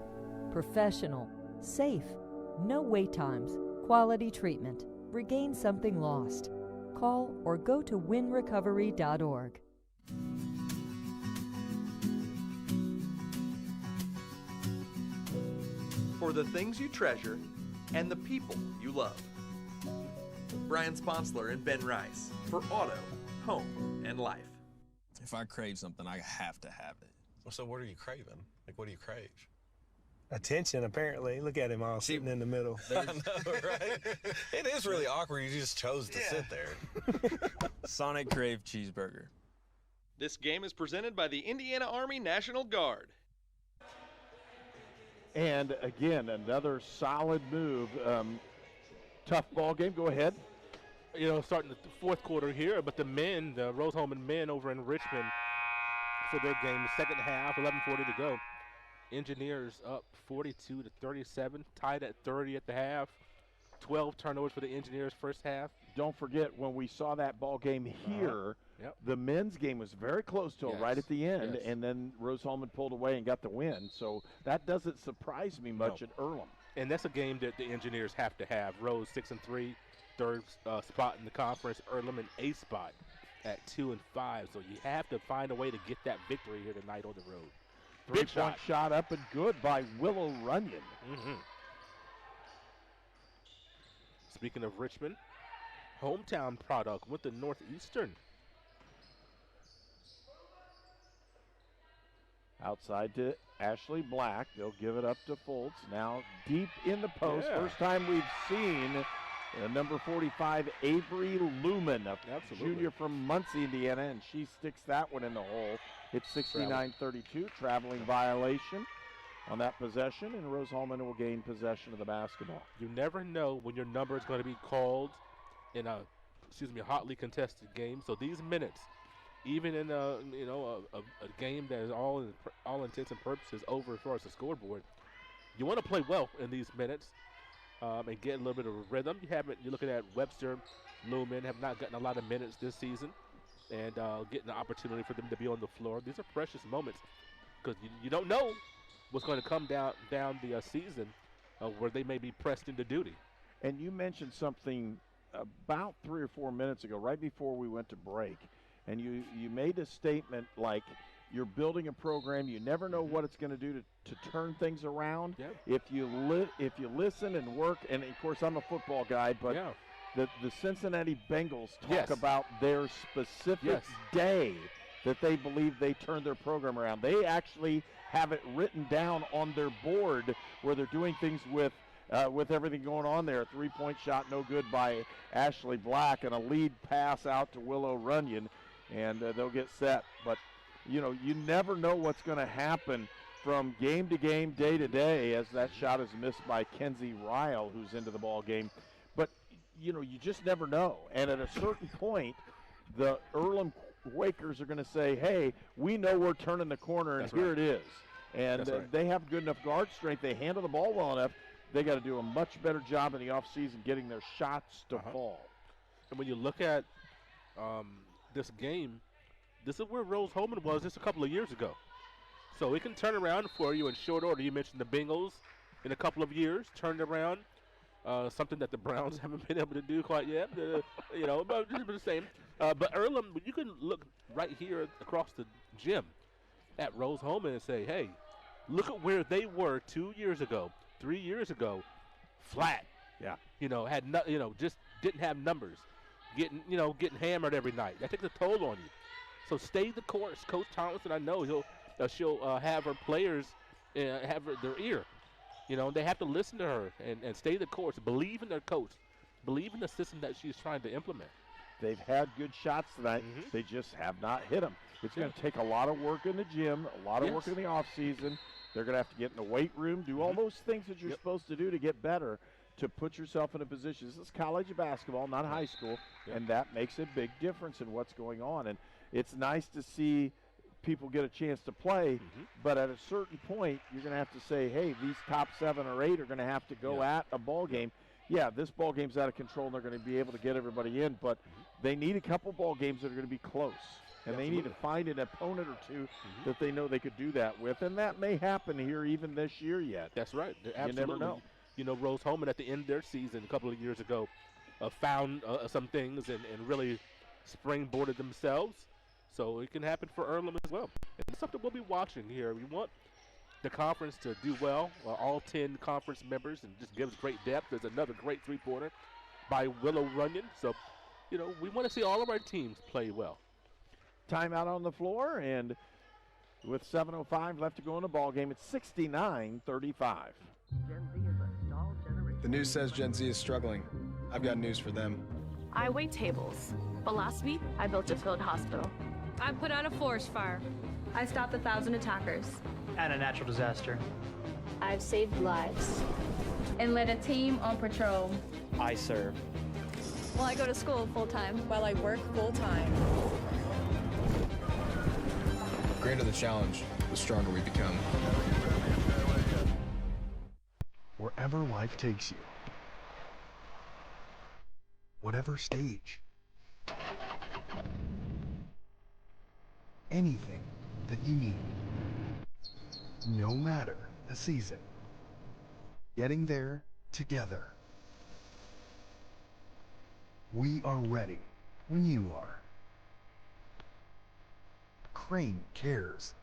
S17: Professional, safe, no wait times, quality treatment. Regain something lost. Call or go to winrecovery.org.
S2: For the things you treasure and the people you love. Brian Sponsler and Ben Rice for auto, home, and life.
S20: If I crave something, I have to have it.
S18: So what are you craving? Like, what do you crave?
S19: Attention, apparently. Look at him all sitting in the middle.
S18: I know, right? It is really awkward. You just chose to sit there.
S20: Sonic Crave Cheeseburger.
S2: This game is presented by the Indiana Army National Guard.
S3: And again, another solid move. Tough ball game. Go ahead.
S4: You know, starting the fourth quarter here, but the men, the Rose-Hulman men over in Richmond for their game, the second half, 11:40 to go. Engineers up 42-37, tied at 30 at the half. 12 turnovers for the Engineers first half.
S3: Don't forget, when we saw that ball game here, the men's game was very close to it right at the end, and then Rose-Hulman pulled away and got the win. So that doesn't surprise me much at Earlham.
S4: And that's a game that the Engineers have to have. Rose 6-3, third spot in the conference. Earlham an 8th spot at 2-5. So you have to find a way to get that victory here tonight on the road.
S3: Three-point shot up and good by Willow Runyon.
S4: Speaking of Richmond, hometown product went to Northeastern.
S3: Outside to Ashley Black. They'll give it up to Foltz. Now deep in the post. First time we've seen number 45, Avery Lumen, a junior from Muncie, Indiana, and she sticks that one in the hole. It's 69-32, traveling violation on that possession, and Rose-Hulman will gain possession of the basketball.
S4: You never know when your number is going to be called in a hotly contested game. So these minutes, even in a game that is all intents and purposes over as far as the scoreboard, you want to play well in these minutes and get a little bit of a rhythm. You're looking at Webster, Lumen have not gotten a lot of minutes this season, and getting the opportunity for them to be on the floor. These are precious moments because you don't know what's going to come down the season where they may be pressed into duty.
S3: And you mentioned something about 3 or 4 minutes ago, right before we went to break, and you made a statement like you're building a program. You never know what it's going to do to turn things around. If you listen and work, and of course I'm a football guy, but the Cincinnati Bengals talk about their specific day that they believe they turned their program around. They actually have it written down on their board where they're doing things with everything going on there. A three-point shot no good by Ashley Black, and a lead pass out to Willow Runyon, and they'll get set. But you never know what's going to happen from game to game, day to day, as that shot is missed by Kenzie Ryle, who's into the ball game. But you just never know. And at a certain point, the Earlham Quakers are going to say, hey, we know we're turning the corner, and here it is. And they have good enough guard strength. They handle the ball well enough. They got to do a much better job in the offseason getting their shots to fall.
S4: And when you look at this game, this is where Rose-Hulman was just a couple of years ago. So it can turn around for you in short order. You mentioned the Bengals in a couple of years, turned around. Something that the Browns haven't been able to do quite yet, but the same. But Earlham, you can look right here across the gym at Rose-Hulman and say, hey, look at where they were 2 years ago, 3 years ago, flat.
S3: Yeah.
S4: Just didn't have numbers, getting hammered every night. That takes a toll on you. So stay the course. Coach Tomlinson, I know she'll have her players have their ear. They have to listen to her and stay the course. Believe in their coach. Believe in the system that she's trying to implement.
S3: They've had good shots tonight. They just have not hit them. It's going to take a lot of work in the gym, a lot of work in the offseason. They're going to have to get in the weight room, do all those things that you're supposed to do to get better, to put yourself in a position. This is college basketball, not high school, and that makes a big difference in what's going on. And it's nice to see people get a chance to play. But at a certain point, you're going to have to say, hey, these top 7 or 8 are going to have to go at a ball game. Yeah, this ball game's out of control, and they're going to be able to get everybody in, but they need a couple ball games that are going to be close. And they need to find an opponent or two that they know they could do that with. And that may happen here even this year yet.
S4: That's right. Absolutely.
S3: You never know.
S4: You know, Rose-Hulman at the end of their season a couple of years ago found some things and really springboarded themselves. So it can happen for Earlham as well. And it's something we'll be watching here. We want the conference to do well, all 10 conference members, and just gives great depth. There's another great three-pointer by Willow Runyon. So, you know, we want to see all of our teams play well.
S3: Timeout on the floor, and with 7:05 left to go in the ball game, it's 69-35.
S5: The news says Gen Z is struggling. I've got news for them.
S21: I wait tables, but last week I built a field hospital.
S10: I put out a forest fire.
S21: I stopped 1,000 attackers.
S22: And a natural disaster.
S8: I've saved lives.
S21: And led a team on patrol.
S22: I serve.
S10: Well, I go to school full-time.
S23: While I work full-time.
S5: The greater the challenge, the stronger we become.
S25: Wherever life takes you, whatever stage, anything that you need, no matter the season, getting there together. We are ready when you are. Crane cares.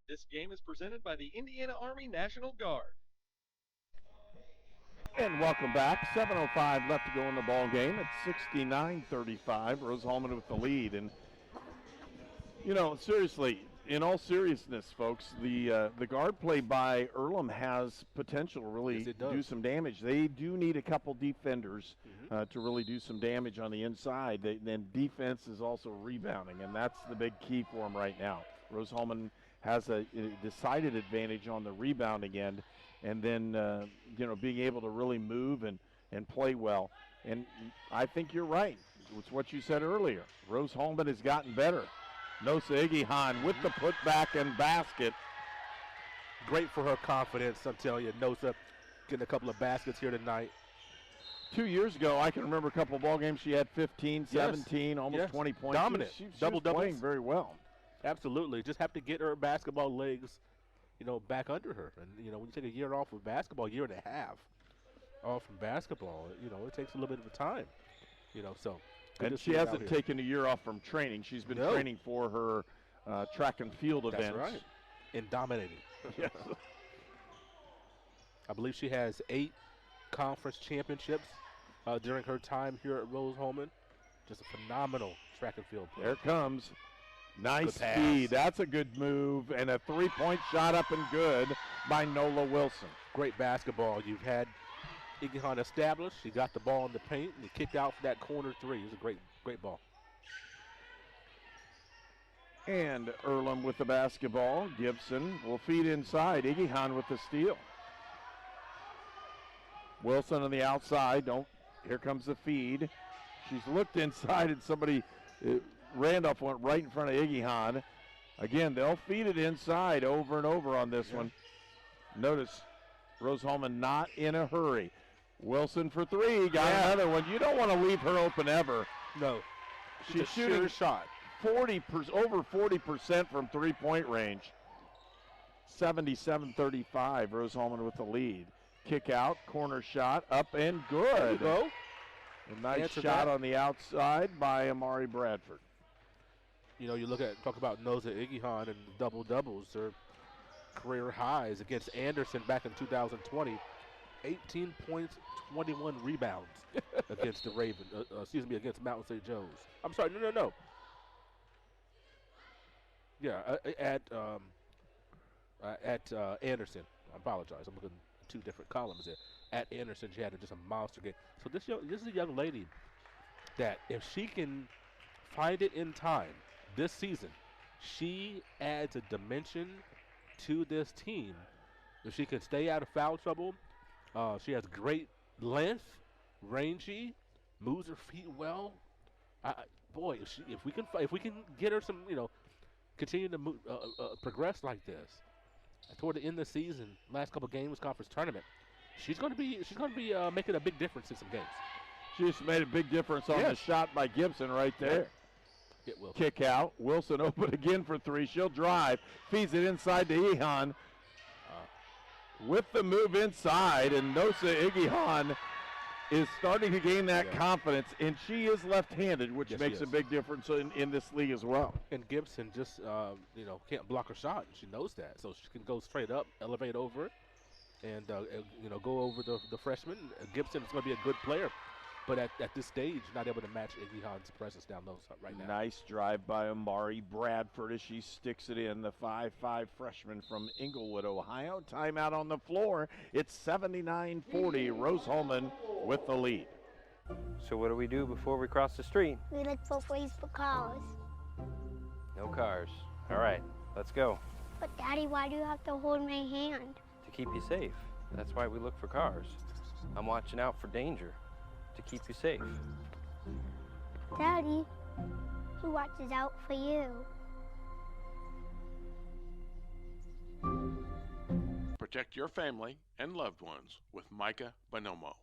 S2: This game is presented by the Indiana Army National Guard.
S3: And welcome back. 7:05 left to go in the ball game. It's 69-35. Rose-Hulman with the lead. And, you know, seriously, in all seriousness, folks, the guard play by Earlham has potential to really do some damage. They do need a couple defenders to really do some damage on the inside. Then defense is also rebounding, and that's the big key for them right now. Rose-Hulman has a decided advantage on the rebounding end, and then, you know, being able to really move and play well. And I think you're right. It's what you said earlier. Rose-Hulman has gotten better. Nosa Igihan with the putback and basket.
S4: Great for her confidence, I'm telling you. Nosa getting a couple of baskets here tonight.
S3: 2 years ago, I can remember a couple of ball games. She had 15, 17, almost 20 points.
S4: Dominant.
S3: She was
S4: Double-doubles.
S3: playing very well.
S4: Absolutely. Just have to get her basketball legs, you know, back under her. And, you know, when you take a year off of basketball, a year and a half off from basketball, you know, it takes a little bit of a time, you know, so.
S3: And she hasn't taken a year off from training. She's been training for her track and field events.
S4: That's right. And dominating.
S3: Yes.
S4: I believe she has 8 conference championships during her time here at Rose-Hulman. Just a phenomenal track and field player.
S3: There it comes. Nice speed. That's a good move. And a three-point shot up and good by Nola Wilson.
S4: Great basketball. You've had Igihan established. He got the ball in the paint and he kicked out for that corner three. It was a great ball.
S3: And Earlham with the basketball. Gibson will feed inside. Igihan with the steal. Wilson on the outside. Here comes the feed. She's looked inside and somebody, Randolph went right in front of Igihan. Again, they'll feed it inside over and over on this one. Notice Rose-Hulman not in a hurry. Wilson for three, got another one. You don't want to leave her open ever.
S4: No.
S3: She's shooting
S4: a shot.
S3: Over 40% from three-point range. 77-35, Rose-Hulman with the lead. Kick out, corner shot, up and good.
S4: There you go.
S3: A nice shot on the outside by Amari Bradford.
S4: You know, you talk about Nosa Igihan and double-doubles. Their career highs against Anderson back in 2020. 18 points, 21 rebounds against the against Mountain St. Joe's. I'm sorry, no. Yeah, at Anderson. I apologize. I'm looking at 2 different columns there. At Anderson, she had just a monster game. So this is a young lady that if she can find it in time this season, she adds a dimension to this team. If she can stay out of foul trouble, she has great length, rangy, moves her feet well. boy, if we can get her some, continue to progress like this toward the end of the season, last couple games, conference tournament, she's going to be making a big difference in some games.
S3: She just made a big difference on the shot by Gibson right there. Kick out. Wilson open again for three. She'll drive. Feeds it inside to Ihan. With the move inside, and Nosa Igihan is starting to gain that confidence, and she is left-handed, which makes a big difference in this league as well.
S4: And Gibson just, can't block her shot. She knows that, so she can go straight up, elevate over it, and go over the freshman. Gibson is going to be a good player. But at this stage, not able to match Igihan's presence down low right now.
S3: Nice drive by Amari Bradford as she sticks it in. The 5'5" freshman from Inglewood, Ohio. Timeout on the floor. It's 79-40. Rose-Hulman with the lead.
S1: So what do we do before we cross the street?
S6: We look for ways for cars.
S1: No cars. All right, let's go.
S6: But Daddy, why do you have to hold my hand?
S1: To keep you safe. That's why we look for cars. I'm watching out for danger. To keep you safe.
S6: Daddy, who watches out for you?
S7: Protect your family and loved ones with Micah Bonomo.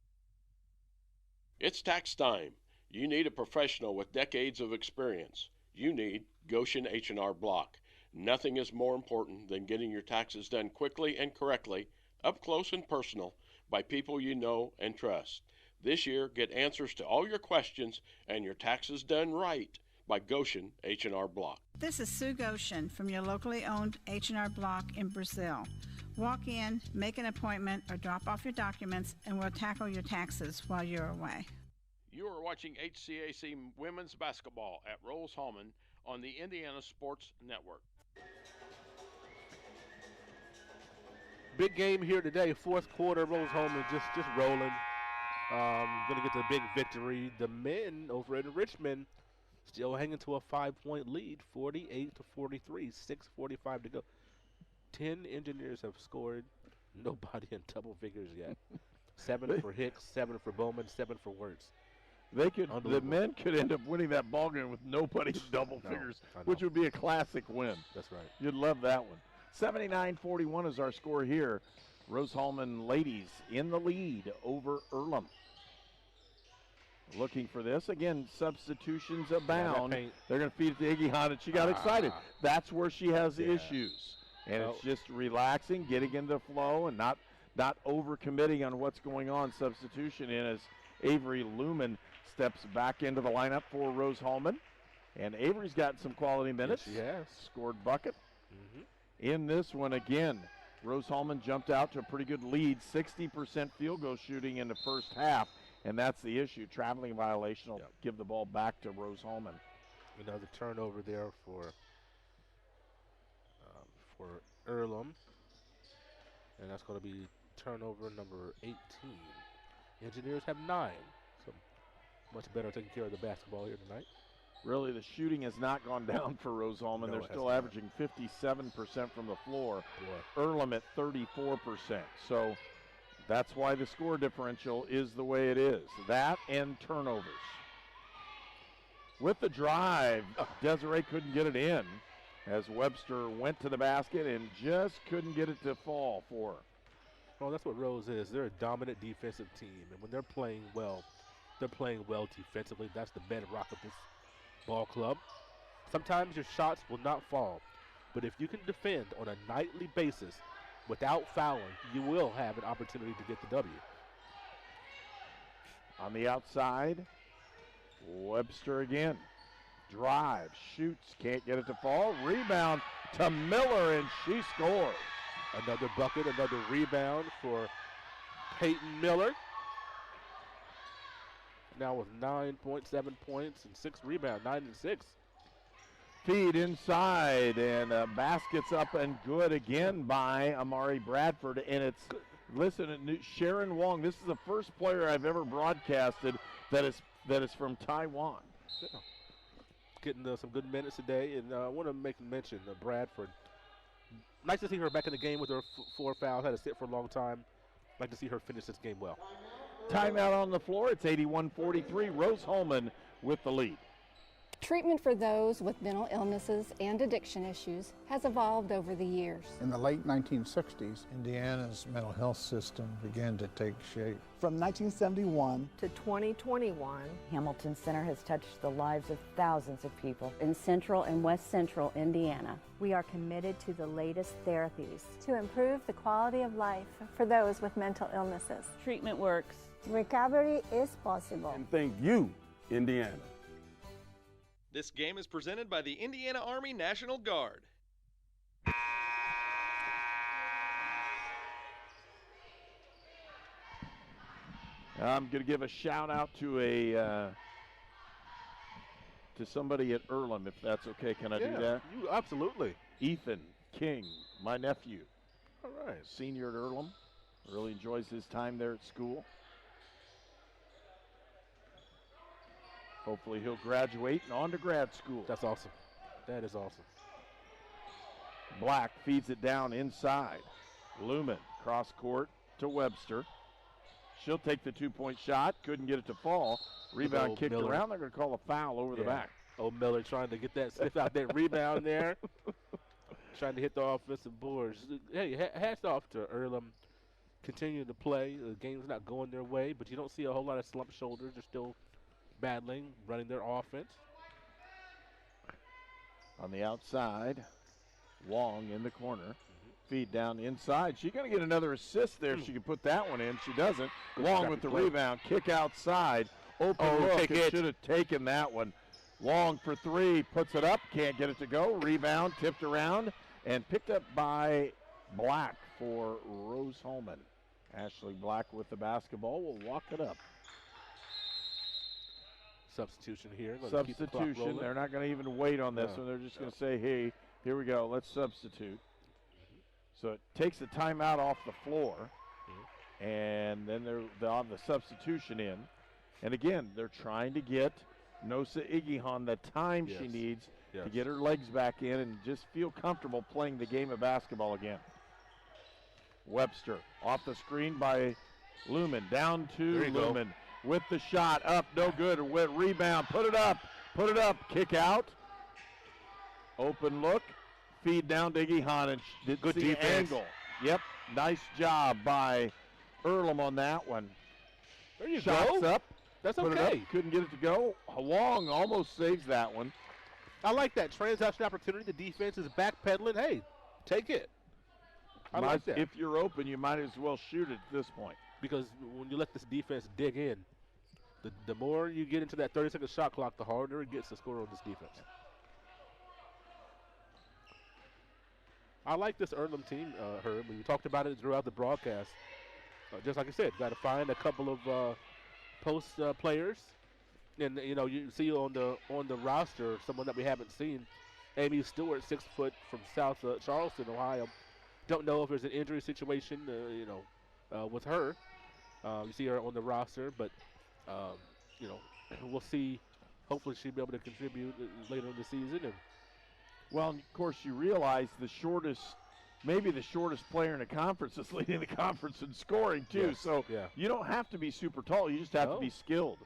S7: It's tax time. You need a professional with decades of experience. You need Goshen H&R Block. Nothing is more important than getting your taxes done quickly and correctly, up close and personal, by people you know and trust. This year, get answers to all your questions and your taxes done right by Goshen H&R Block.
S24: This is Sue Goshen from your locally owned H&R Block in Brazil. Walk in, make an appointment, or drop off your documents, and we'll tackle your taxes while you're away.
S7: You are watching HCAC Women's Basketball at Rose-Hulman on the Indiana Sports Network.
S4: Big game here today. Fourth quarter, Rose-Hulman just rolling. Going to get the big victory. The men over in Richmond still hanging to a 5-point lead, 48-43, 6:45 to go. 10 engineers have scored. Nobody in double figures yet. 7 for Hicks, 7 for Bowman, 7 for Wirtz.
S3: The men could end up winning that ball game with nobody in double figures, which would be a classic win.
S4: That's right.
S3: You'd love that one. 79-41 is our score here. Rose-Hulman ladies in the lead over Earlham. Looking for this. Again, substitutions abound. They're going to feed it to Igihan, and she got excited. That's where she has issues. And it's just relaxing, getting into flow, and not overcommitting on what's going on. Substitution in as Avery Lumen steps back into the lineup for Rose-Hulman. And Avery's gotten some quality minutes.
S4: Yes, she has.
S3: Scored bucket. In this one again, Rose-Hulman jumped out to a pretty good lead, 60% field goal shooting in the first half, and that's the issue. Traveling violation will give the ball back to Rose-Hulman.
S4: Another turnover there for Earlham, and that's going to be turnover number 18. Engineers have 9, so much better taking care of the basketball here tonight.
S3: Really, the shooting has not gone down for Rose-Hulman. They're still averaging 57% from the floor. Earlham at 34%. So that's why the score differential is the way it is. That and turnovers. With the drive, Desiree couldn't get it in as Webster went to the basket and just couldn't get it to fall for her.
S4: Well, that's what Rose is. They're a dominant defensive team, and when they're playing well defensively. That's the bedrock of this ball club. Sometimes your shots will not fall, but if you can defend on a nightly basis without fouling, you will have an opportunity to get the W.
S3: On the outside, Webster again. Drive, shoots, can't get it to fall. Rebound to Miller, and she scores.
S4: Another bucket, another rebound for Peyton Miller. Now with 9.7 points and 6 rebounds, 9 and 6.
S3: Feed inside, and baskets up and good again by Amari Bradford. And it's, listen, Sharon Wong, this is the first player I've ever broadcasted that is from Taiwan.
S4: Yeah. Getting some good minutes today, and I want to make a mention of Bradford. Nice to see her back in the game with her 4 fouls. Had to sit for a long time. Like to see her finish this game well.
S3: Timeout on the floor. It's 81-43. Rose-Hulman with the lead.
S9: Treatment for those with mental illnesses and addiction issues has evolved over the years.
S11: In the late 1960s,
S12: Indiana's mental health system began to take shape.
S13: From 1971
S23: to 2021,
S26: Hamilton Center has touched the lives of thousands of people in central and west central Indiana.
S27: We are committed to the latest therapies
S28: to improve the quality of life for those with mental illnesses.
S29: Treatment works.
S6: Recovery is possible.
S30: And thank you, Indiana.
S2: This game is presented by the Indiana Army National Guard.
S3: I'm going to give a shout out to somebody at Earlham, if that's okay. Can I do that?
S4: You absolutely.
S3: Ethan King, my nephew.
S4: All right.
S3: Senior at Earlham. Really enjoys his time there at school. Hopefully he'll graduate and on to grad school.
S4: That's awesome. That is awesome.
S3: Black feeds it down inside. Lumen cross court to Webster. She'll take the 2-point shot. Couldn't get it to fall. Rebound kicked
S4: Miller
S3: around. They're going to call a foul over the back.
S4: Old Miller trying to get that sniff out that rebound there. Trying to hit the offensive boards. Hey, hats off to Earlham. Continuing to play. The game's not going their way, but you don't see a whole lot of slumped shoulders. They're still battling, running their offense.
S3: On the outside, Wong in the corner. Feed down inside. She's going to get another assist there if she can put that one in. She doesn't. Wong with the rebound. Kick outside. Open look. It should have taken that one. Wong for three. Puts it up. Can't get it to go. Rebound. Tipped around. And picked up by Black for Rose-Hulman. Ashley Black with the basketball will walk it up.
S4: Substitution here.
S3: Substitution. They're not going to even wait on this one. They're just going to say, hey, here we go. Let's substitute. So it takes a timeout off the floor, and then they'll have the substitution in. And again, they're trying to get Nosa Igihan the time she needs to get her legs back in and just feel comfortable playing the game of basketball again. Webster off the screen by Lumen. Down to Lumen with the shot. Up, no good. Rebound, put it up, kick out. Open look. Feed down to Igihan and did good see defense. Angle. Yep, nice job by Earlham on that one.
S4: There you
S3: Shots
S4: go.
S3: Up.
S4: That's
S3: put
S4: okay.
S3: It up. Couldn't get it to go. Wong almost saves that one.
S4: I like that transaction opportunity. The defense is backpedaling. Hey, take it. I like that.
S3: If you're open, you might as well shoot it at this point.
S4: Because when you let this defense dig in, the more you get into that 30-second shot clock, the harder it gets to score on this defense. I like this Earlham team, Herb. We talked about it throughout the broadcast. Just like I said, got to find a couple of post players, and you see on the roster someone that we haven't seen, Amy Stewart, 6 foot from South Charleston, Ohio. Don't know if there's an injury situation, with her. You see her on the roster, but we'll see. Hopefully, she'll be able to contribute later in the season. And
S3: well, of course, you realize the shortest player in the conference is leading the conference in scoring, too.
S4: Yes.
S3: So you don't have to be super tall. You just have to be skilled.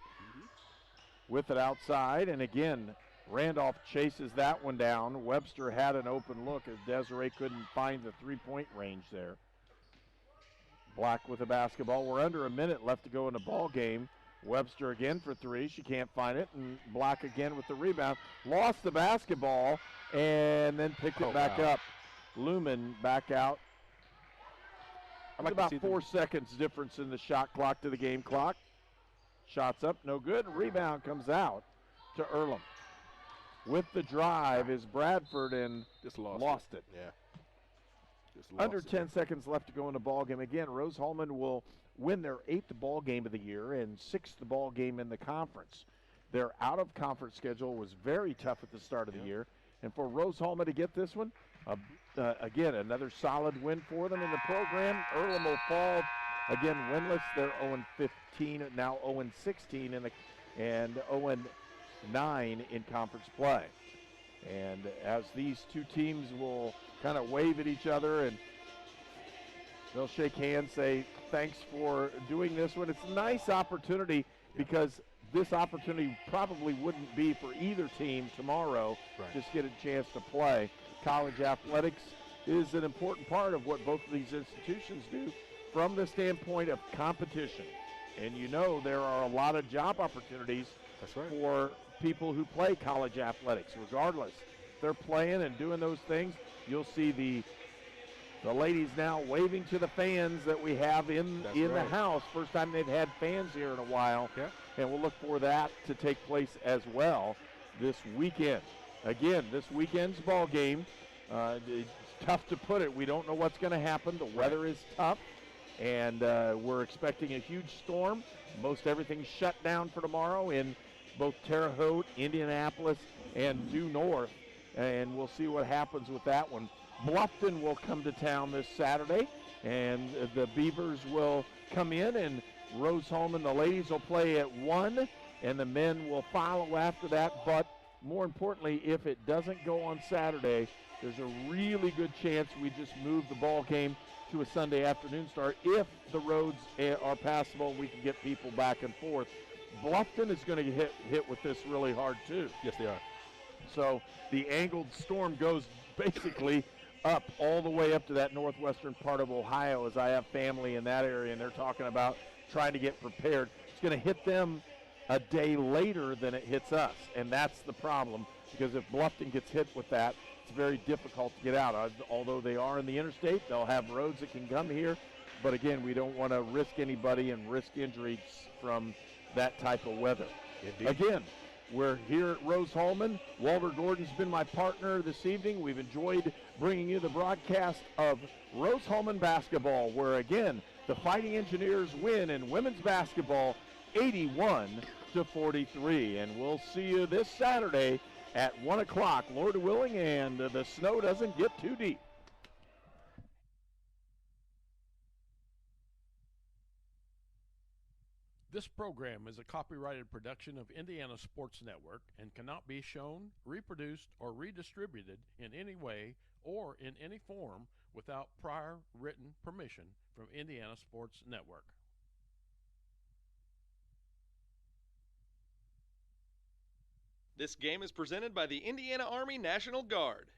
S3: With it outside, and again, Randolph chases that one down. Webster had an open look as Desiree couldn't find the three-point range there. Black with the basketball. We're under a minute left to go in the ball game. Webster again for three. She can't find it. And Black again with the rebound. Lost the basketball and then picked it back up. Lumen back out. Like about 4 seconds difference in the shot clock to the game clock. Shots up, no good. Rebound comes out to Earlham. With the drive is Bradford and
S4: just
S3: lost it.
S4: Yeah.
S3: Under 10 seconds left to go in the ball game. Again, Rose-Hulman will win their 8th ball game of the year and 6th ball game in the conference. Their out-of-conference schedule was very tough at the start of the year. And for Rose-Hulman to get this one, again, another solid win for them in the program. Earlham will fall, again, winless. They're 0-15, now 0-16 and 0-9 in conference play. And as these two teams will kind of wave at each other and they'll shake hands, say thanks for doing this one. It's a nice opportunity because this opportunity probably wouldn't be for either team tomorrow.
S4: Right.
S3: Just get a chance to play. College athletics is an important part of what both of these institutions do from the standpoint of competition. And you know there are a lot of job opportunities for people who play college athletics, regardless. If they're playing and doing those things, you'll see the ladies now waving to the fans that we have in the house. First time they've had fans here in a while.
S4: Yeah.
S3: And we'll look for that to take place as well this weekend. Again, this weekend's ball game, it's tough to put it. We don't know what's going to happen. The weather is tough, and we're expecting a huge storm. Most everything's shut down for tomorrow in both Terre Haute, Indianapolis, and due north, and we'll see what happens with that one. Bluffton will come to town this Saturday, and the Beavers will come in, and Rose-Hulman, the ladies will play at 1, and the men will follow after that. But more importantly, if it doesn't go on Saturday, there's a really good chance we just move the ball game to a Sunday afternoon start. If the roads are passable, we can get people back and forth. Bluffton is going to get hit with this really hard too.
S4: Yes, they are.
S3: So the angled storm goes basically up all the way up to that northwestern part of Ohio, as I have family in that area, and they're talking about trying to get prepared. It's going to hit them a day later than it hits us, and that's the problem, because if Bluffton gets hit with that, it's very difficult to get out. Although they are in the interstate, they'll have roads that can come here, but again, we don't want to risk anybody and risk injuries from that type of weather.
S4: Indeed.
S3: Again, we're here at Rose-Hulman. Walter Gordon's been my partner this evening. We've enjoyed bringing you the broadcast of Rose-Hulman basketball, where again, the Fighting Engineers win in women's basketball 81-43. And we'll see you this Saturday at 1 o'clock, Lord willing, and the snow doesn't get too deep.
S8: This program is a copyrighted production of Indiana Sports Network and cannot be shown, reproduced, or redistributed in any way or in any form without prior written permission from Indiana Sports Network.
S2: This game is presented by the Indiana Army National Guard.